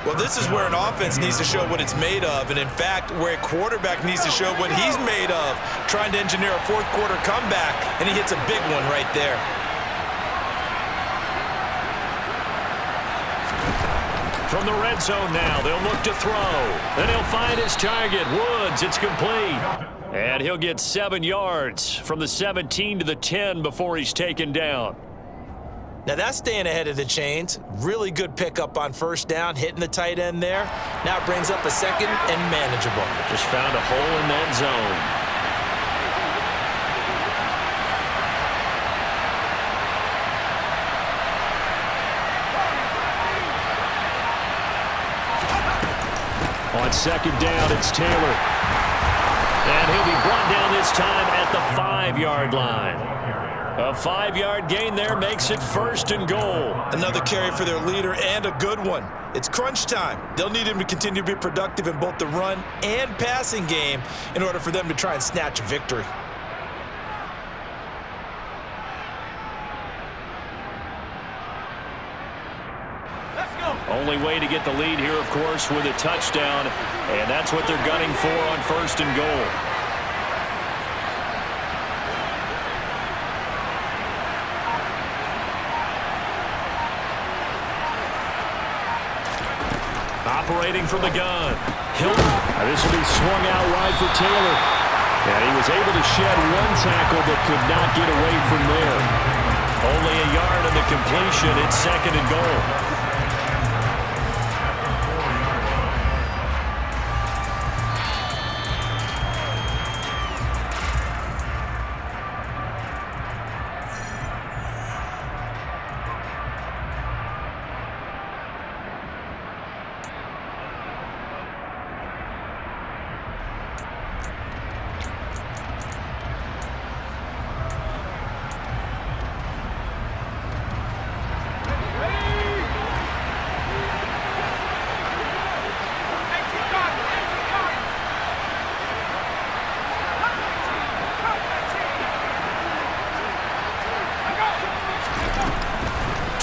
Well, this is where an offense needs to show what it's made of, and in fact, where a quarterback needs to show what he's made of, trying to engineer a 4th quarter comeback, and he hits a big one right there. From the red zone now, they'll look to throw. Then he'll find his target, Woods. It's complete. And he'll get 7 yards from the 17 to the 10 before he's taken down. Now that's staying ahead of the chains. Really good pickup on 1st down, hitting the tight end there. Now it brings up a 2nd and manageable. Just found a hole in that zone. On 2nd down, it's Taylor. And he'll be brought down this time at the 5-yard line. A 5-yard gain there makes it 1st and goal. Another carry for their leader and a good one. It's crunch time. They'll need him to continue to be productive in both the run and passing game in order for them to try and snatch a victory. Only way to get the lead here, of course, with a touchdown. And that's what they're gunning for on 1st and goal. Operating from the gun. Hilton. This will be swung out wide for Taylor. And he was able to shed 1 tackle but could not get away from there. Only a yard on the completion. It's 2nd and goal.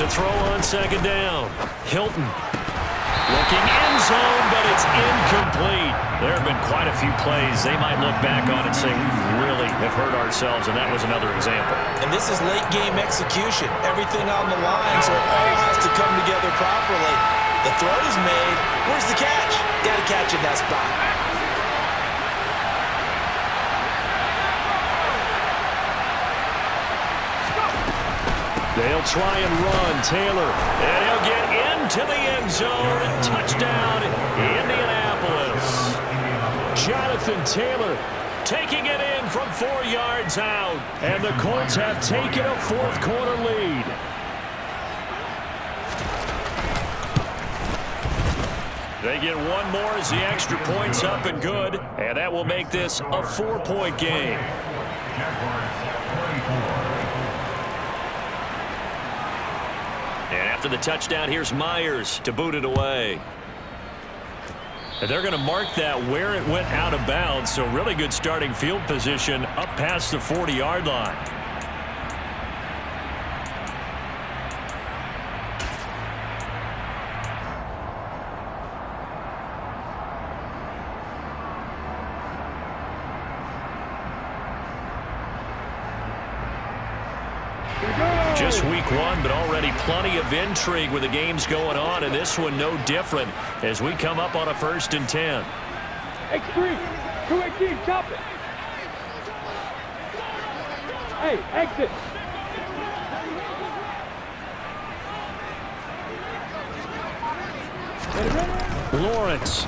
to throw on second down. Hilton looking end zone, but it's incomplete. There have been quite a few plays they might look back on and say, we really have hurt ourselves, and that was another example. And this is late-game execution. Everything on the line, so it all has to come together properly. The throw's made. Where's the catch? Got to catch in that spot. They'll try and run. Taylor. And he'll get into the end zone. Touchdown, Indianapolis. Jonathan Taylor Taking it in from 4 yards out. And the Colts have taken a fourth-quarter lead. They get one more as the extra point's up and good. And that will make this a 4-point game. And after the touchdown, here's Myers to boot it away. And they're going to mark that where it went out of bounds, so really good starting field position up past the 40-yard line. Just week one, but already plenty of intrigue with the games going on, and this one no different as we come up on a 1st and 10. X3, 218, chop it. Hey, exit. Lawrence.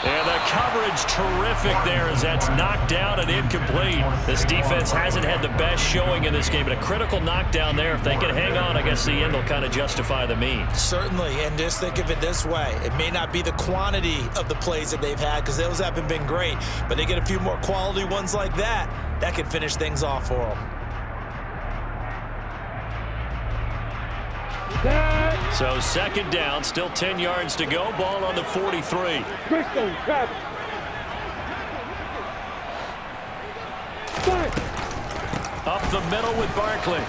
And the coverage terrific there as that's knocked down and incomplete. This defense hasn't had the best showing in this game, but a critical knockdown there. If they can hang on, I guess the end will kind of justify the means. Certainly, and just think of it this way. It may not be the quantity of the plays that they've had because those haven't been great, but they get a few more quality ones like that. That could finish things off for them. So 2nd down, still 10 yards to go. Ball on the 43. Crystal, Travis. Up the middle with Barkley.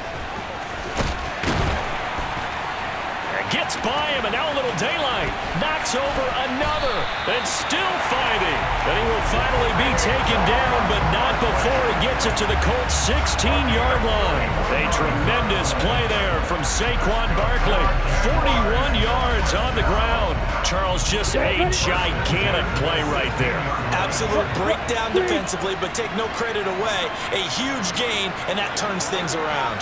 And gets by him, and now a little daylight. Knocks over another, and still fighting. And he will finally be taken down, but not before he gets it to the Colts' 16-yard line. A tremendous play there from Saquon Barkley. 41 yards on the ground. Charles, just a gigantic play right there. Absolute breakdown defensively, but take no credit away. A huge gain, and that turns things around.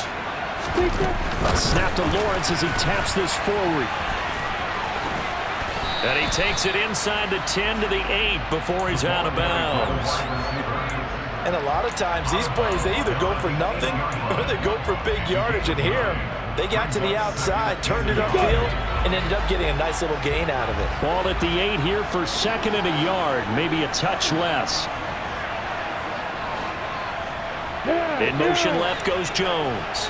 A snap to Lawrence as he taps this forward. And he takes it inside the 10 to the 8 before he's out of bounds. And a lot of times these plays, they either go for nothing or they go for big yardage. And here, they got to the outside, turned it upfield, and ended up getting a nice little gain out of it. Ball at the 8 here for 2nd and a yard, maybe a touch less. In motion left goes Jones.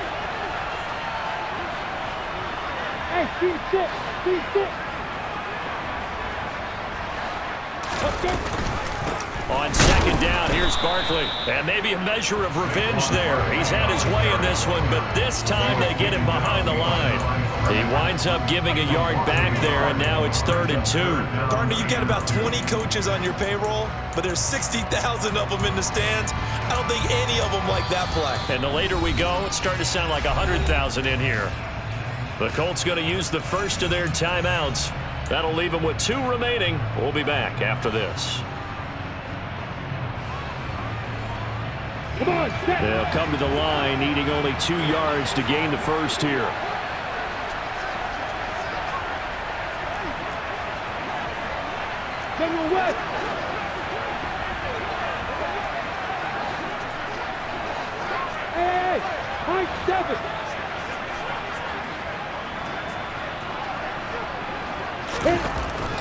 Hey, speed sit, speed sit. On 2nd down, here's Barkley. And maybe a measure of revenge there. He's had his way in this one, but this time they get him behind the line. He winds up giving a yard back there, and now it's 3rd and 2. Partner, you got about 20 coaches on your payroll, but there's 60,000 of them in the stands. I don't think any of them like that play. And the later we go, it's starting to sound like 100,000 in here. The Colts going to use the first of their timeouts. That'll leave them with 2 remaining. We'll be back after this. Come on, set. They'll come to the line, needing only 2 yards to gain the first here. General West. Hey, high 7.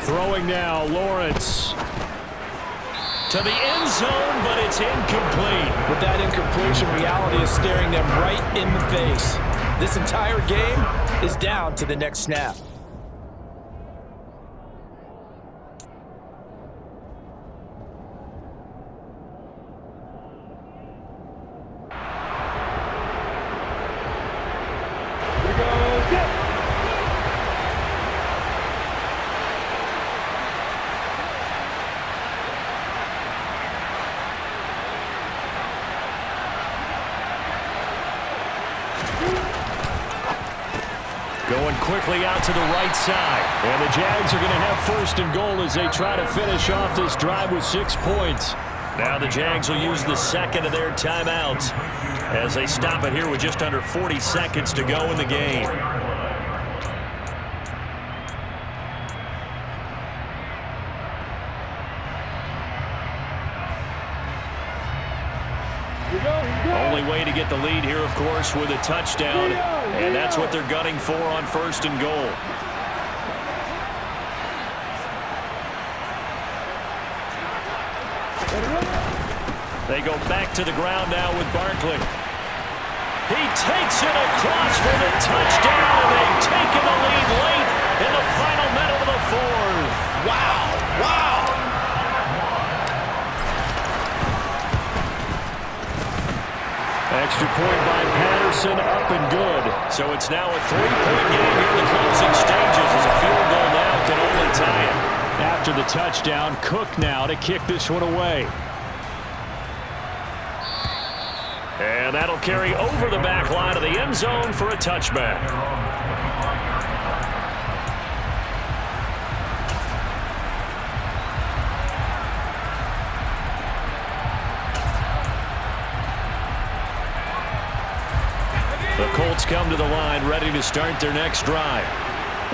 Throwing now, Lawrence. To the end zone, but it's incomplete. With that incompletion, reality is staring them right in the face. This entire game is down to the next snap. Going quickly out to the right side. And the Jags are going to have first and goal as they try to finish off this drive with 6 points. Now the Jags will use the second of their timeouts as they stop it here with just under 40 seconds to go in the game. Only way to get the lead here, of course, with a touchdown, and that's what they're gunning for on first and goal. They go back to the ground now with Barkley. He takes it across for the touchdown, and they've taken the lead late in the final minute of the fourth. Wow! Wow! Extra point by Patterson, up and good. So it's now a 3-point game here in the closing stages as a field goal now can only tie it. After the touchdown, Cook now to kick this one away. And that'll carry over the back line of the end zone for a touchback. The Colts come to the line, ready to start their next drive.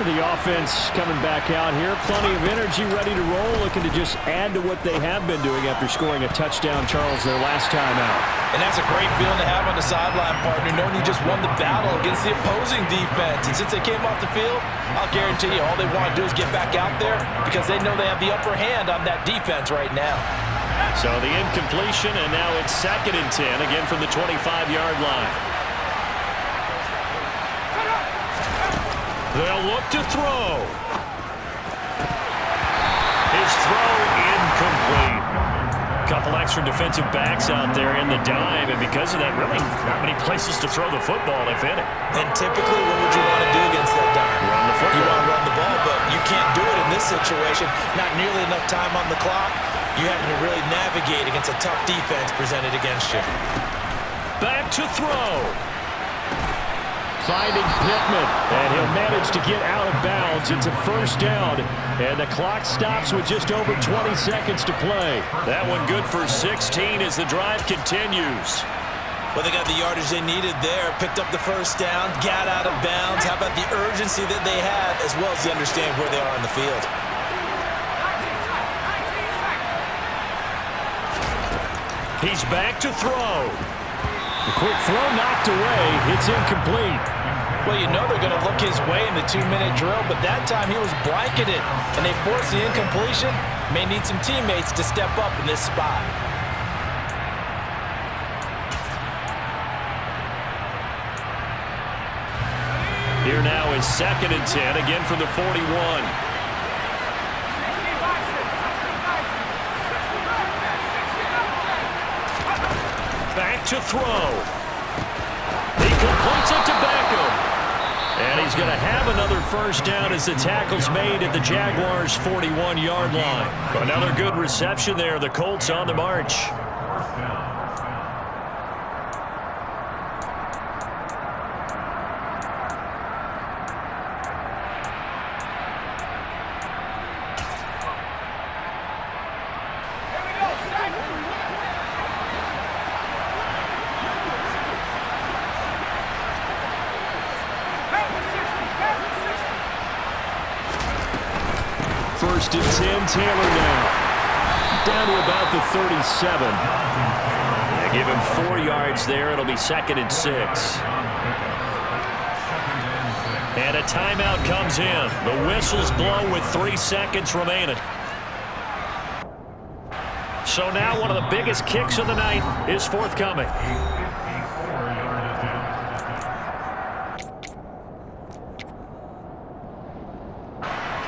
The offense coming back out here. Plenty of energy, ready to roll, looking to just add to what they have been doing after scoring a touchdown, Charles, their last time out. And that's a great feeling to have on the sideline, partner, knowing you just won the battle against the opposing defense. And since they came off the field, I'll guarantee you all they want to do is get back out there because they know they have the upper hand on that defense right now. So the incompletion, and now it's 2nd and 10, again from the 25-yard line. They'll look to throw. His throw incomplete. Couple extra defensive backs out there in the dime, and because of that, really not many places to throw the football, if any. And typically, what would you want to do against that dime? Run the football. You want to run the ball, but you can't do it in this situation. Not nearly enough time on the clock. You having to really navigate against a tough defense presented against you. Back to throw. Finding Pittman, and he'll manage to get out of bounds. It's a first down, and the clock stops with just over 20 seconds to play. That one good for 16 as the drive continues. Well, they got the yardage they needed there, picked up the first down, got out of bounds. How about the urgency that they had, as well as the understanding where they are on the field? He's back to throw. The quick throw knocked away. It's incomplete. Well, you know they're going to look his way in the 2-minute drill, but that time he was blanketed, and they forced the incompletion. May need some teammates to step up in this spot. Here now is 2nd and 10, again from the 41. Back to throw. He completes it to Beckham. And he's going to have another first down as the tackle's made at the Jaguars' 41-yard line. Another good reception there. The Colts on the march. First and 10, Taylor now. Down to about the 37. They give him 4 yards there. It'll be 2nd and 6. And a timeout comes in. The whistles blow with 3 seconds remaining. So now one of the biggest kicks of the night is forthcoming.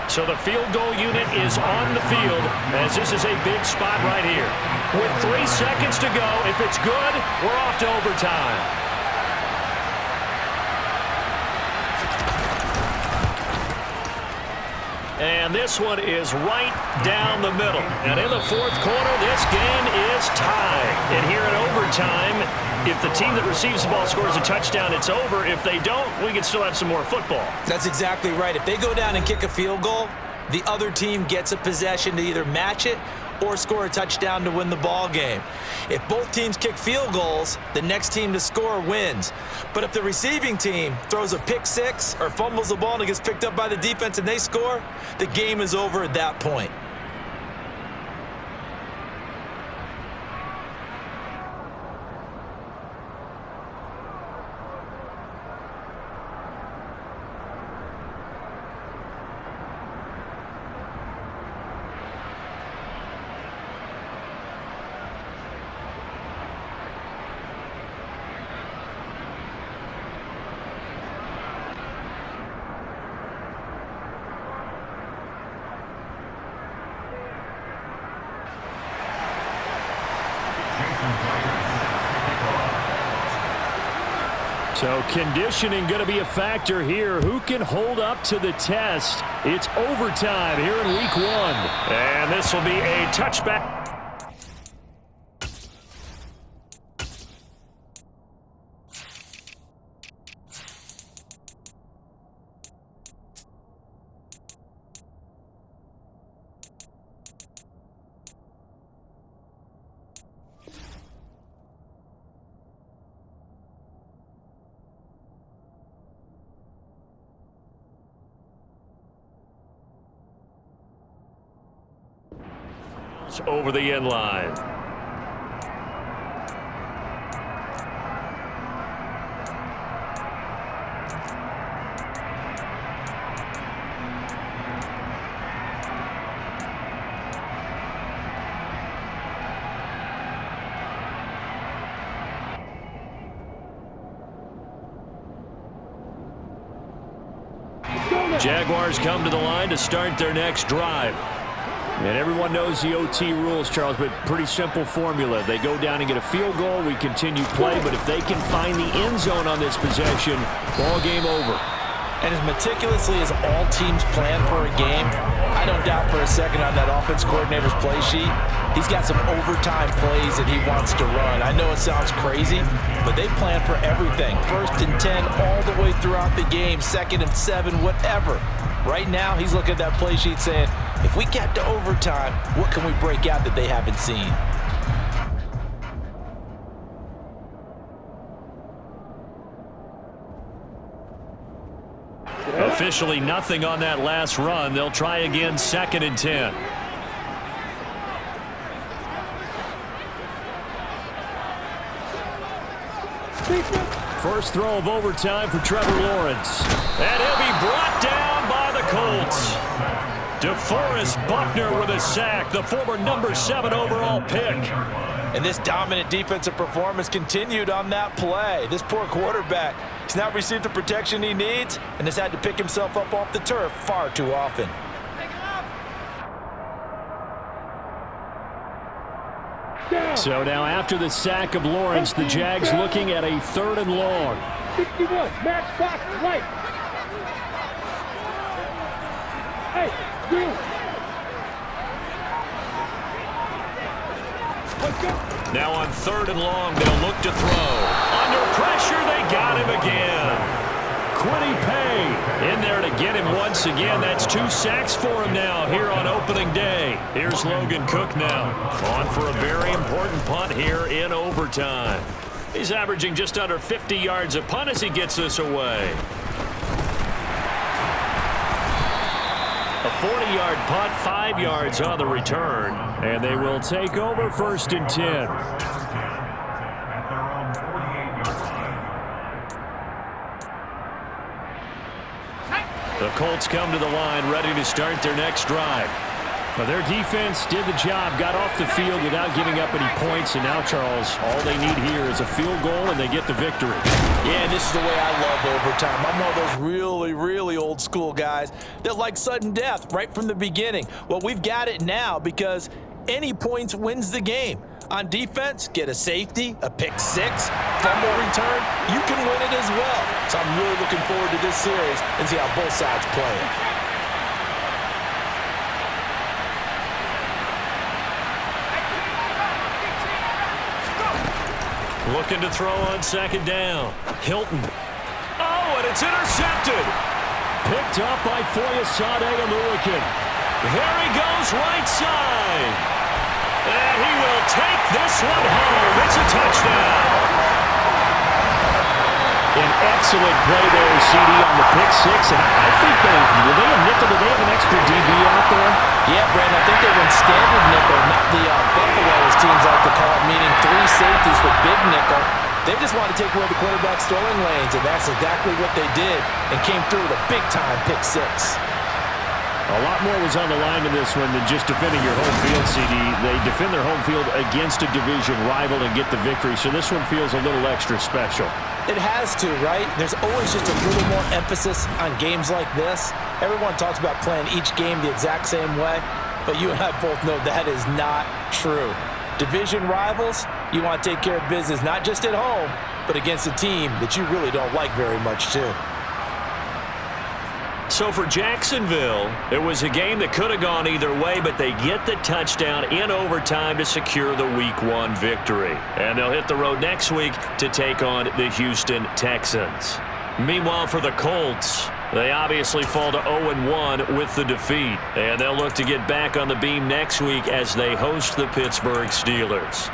So the field goal unit is on the field as this is a big spot right here. With 3 seconds to go, if it's good, we're off to overtime. And this one is right down the middle. And in the fourth quarter, this game is tied. And here in overtime, if the team that receives the ball scores a touchdown, it's over. If they don't, we can still have some more football. That's exactly right. If they go down and kick a field goal, the other team gets a possession to either match it or score a touchdown to win the ball game. If both teams kick field goals, the next team to score wins. But if the receiving team throws a pick six or fumbles the ball and it gets picked up by the defense and they score, the game is over at that point. So conditioning going to be a factor here. Who can hold up to the test? It's overtime here in week 1. And this will be a touchback. Over the end line. Jaguars come to the line to start their next drive. And everyone knows the OT rules, Charles, but pretty simple formula. They go down and get a field goal, we continue play, but if they can find the end zone on this possession, ball game over. And as meticulously as all teams plan for a game, I don't doubt for a second on that offense coordinator's play sheet, he's got some overtime plays that he wants to run. I know it sounds crazy, but they plan for everything. 1st and 10 all the way throughout the game, 2nd and 7, whatever. Right now, he's looking at that play sheet saying, if we get to overtime, what can we break out that they haven't seen? Officially nothing on that last run. They'll try again, 2nd and 10. First throw of overtime for Trevor Lawrence. And he'll be brought down by the Colts. DeForest Buckner with a sack, the former number 7 overall pick. And this dominant defensive performance continued on that play. This poor quarterback has not received the protection he needs and has had to pick himself up off the turf far too often. So now after the sack of Lawrence, the Jags looking at a 3rd and long. 61, match box, right. Hey, you. Now on 3rd and long, they'll look to throw. Under pressure, they got him again. Quiddy Pay in there to get him once again. That's 2 sacks for him now here on opening day. Here's Logan Cook now on for a very important punt here in overtime. He's averaging just under 50 yards a punt as he gets this away. A 40-yard punt, 5 yards on the return. And they will take over 1st and 10. The Colts come to the line ready to start their next drive. Well, their defense did the job, got off the field without giving up any points, and now, Charles, all they need here is a field goal, and they get the victory. Yeah, this is the way I love overtime. I'm one of those really, really old school guys that like sudden death right from the beginning. Well, we've got it now because any points wins the game. On defense, get a safety, a pick six, fumble return, you can win it as well. So I'm really looking forward to this series and see how both sides play it. Looking to throw on second down. Hilton. Oh, and it's intercepted. Picked up by Foyesade Oluwakin. There he goes right side. And he will take this one home. It's a touchdown. An excellent play there, CD, on the pick six. And I think were they a nickel? Did they have an extra DB out there? Yeah, Brandon, I think they went standard nickel, not the Buffalo, as teams like to call it, meaning 3 safeties for big nickel. They just wanted to take away the quarterback's throwing lanes, and that's exactly what they did, and came through with a big-time pick six. A lot more was on the line in this one than just defending your home field, CD. They defend their home field against a division rival and get the victory, so this one feels a little extra special. It has to, right? There's always just a little more emphasis on games like this. Everyone talks about playing each game the exact same way, but you and I both know that is not true. Division rivals, you want to take care of business not just at home, but against a team that you really don't like very much, too. So for Jacksonville, it was a game that could have gone either way, but they get the touchdown in overtime to secure the Week 1 victory. And they'll hit the road next week to take on the Houston Texans. Meanwhile, for the Colts, they obviously fall to 0-1 with the defeat. And they'll look to get back on the beam next week as they host the Pittsburgh Steelers.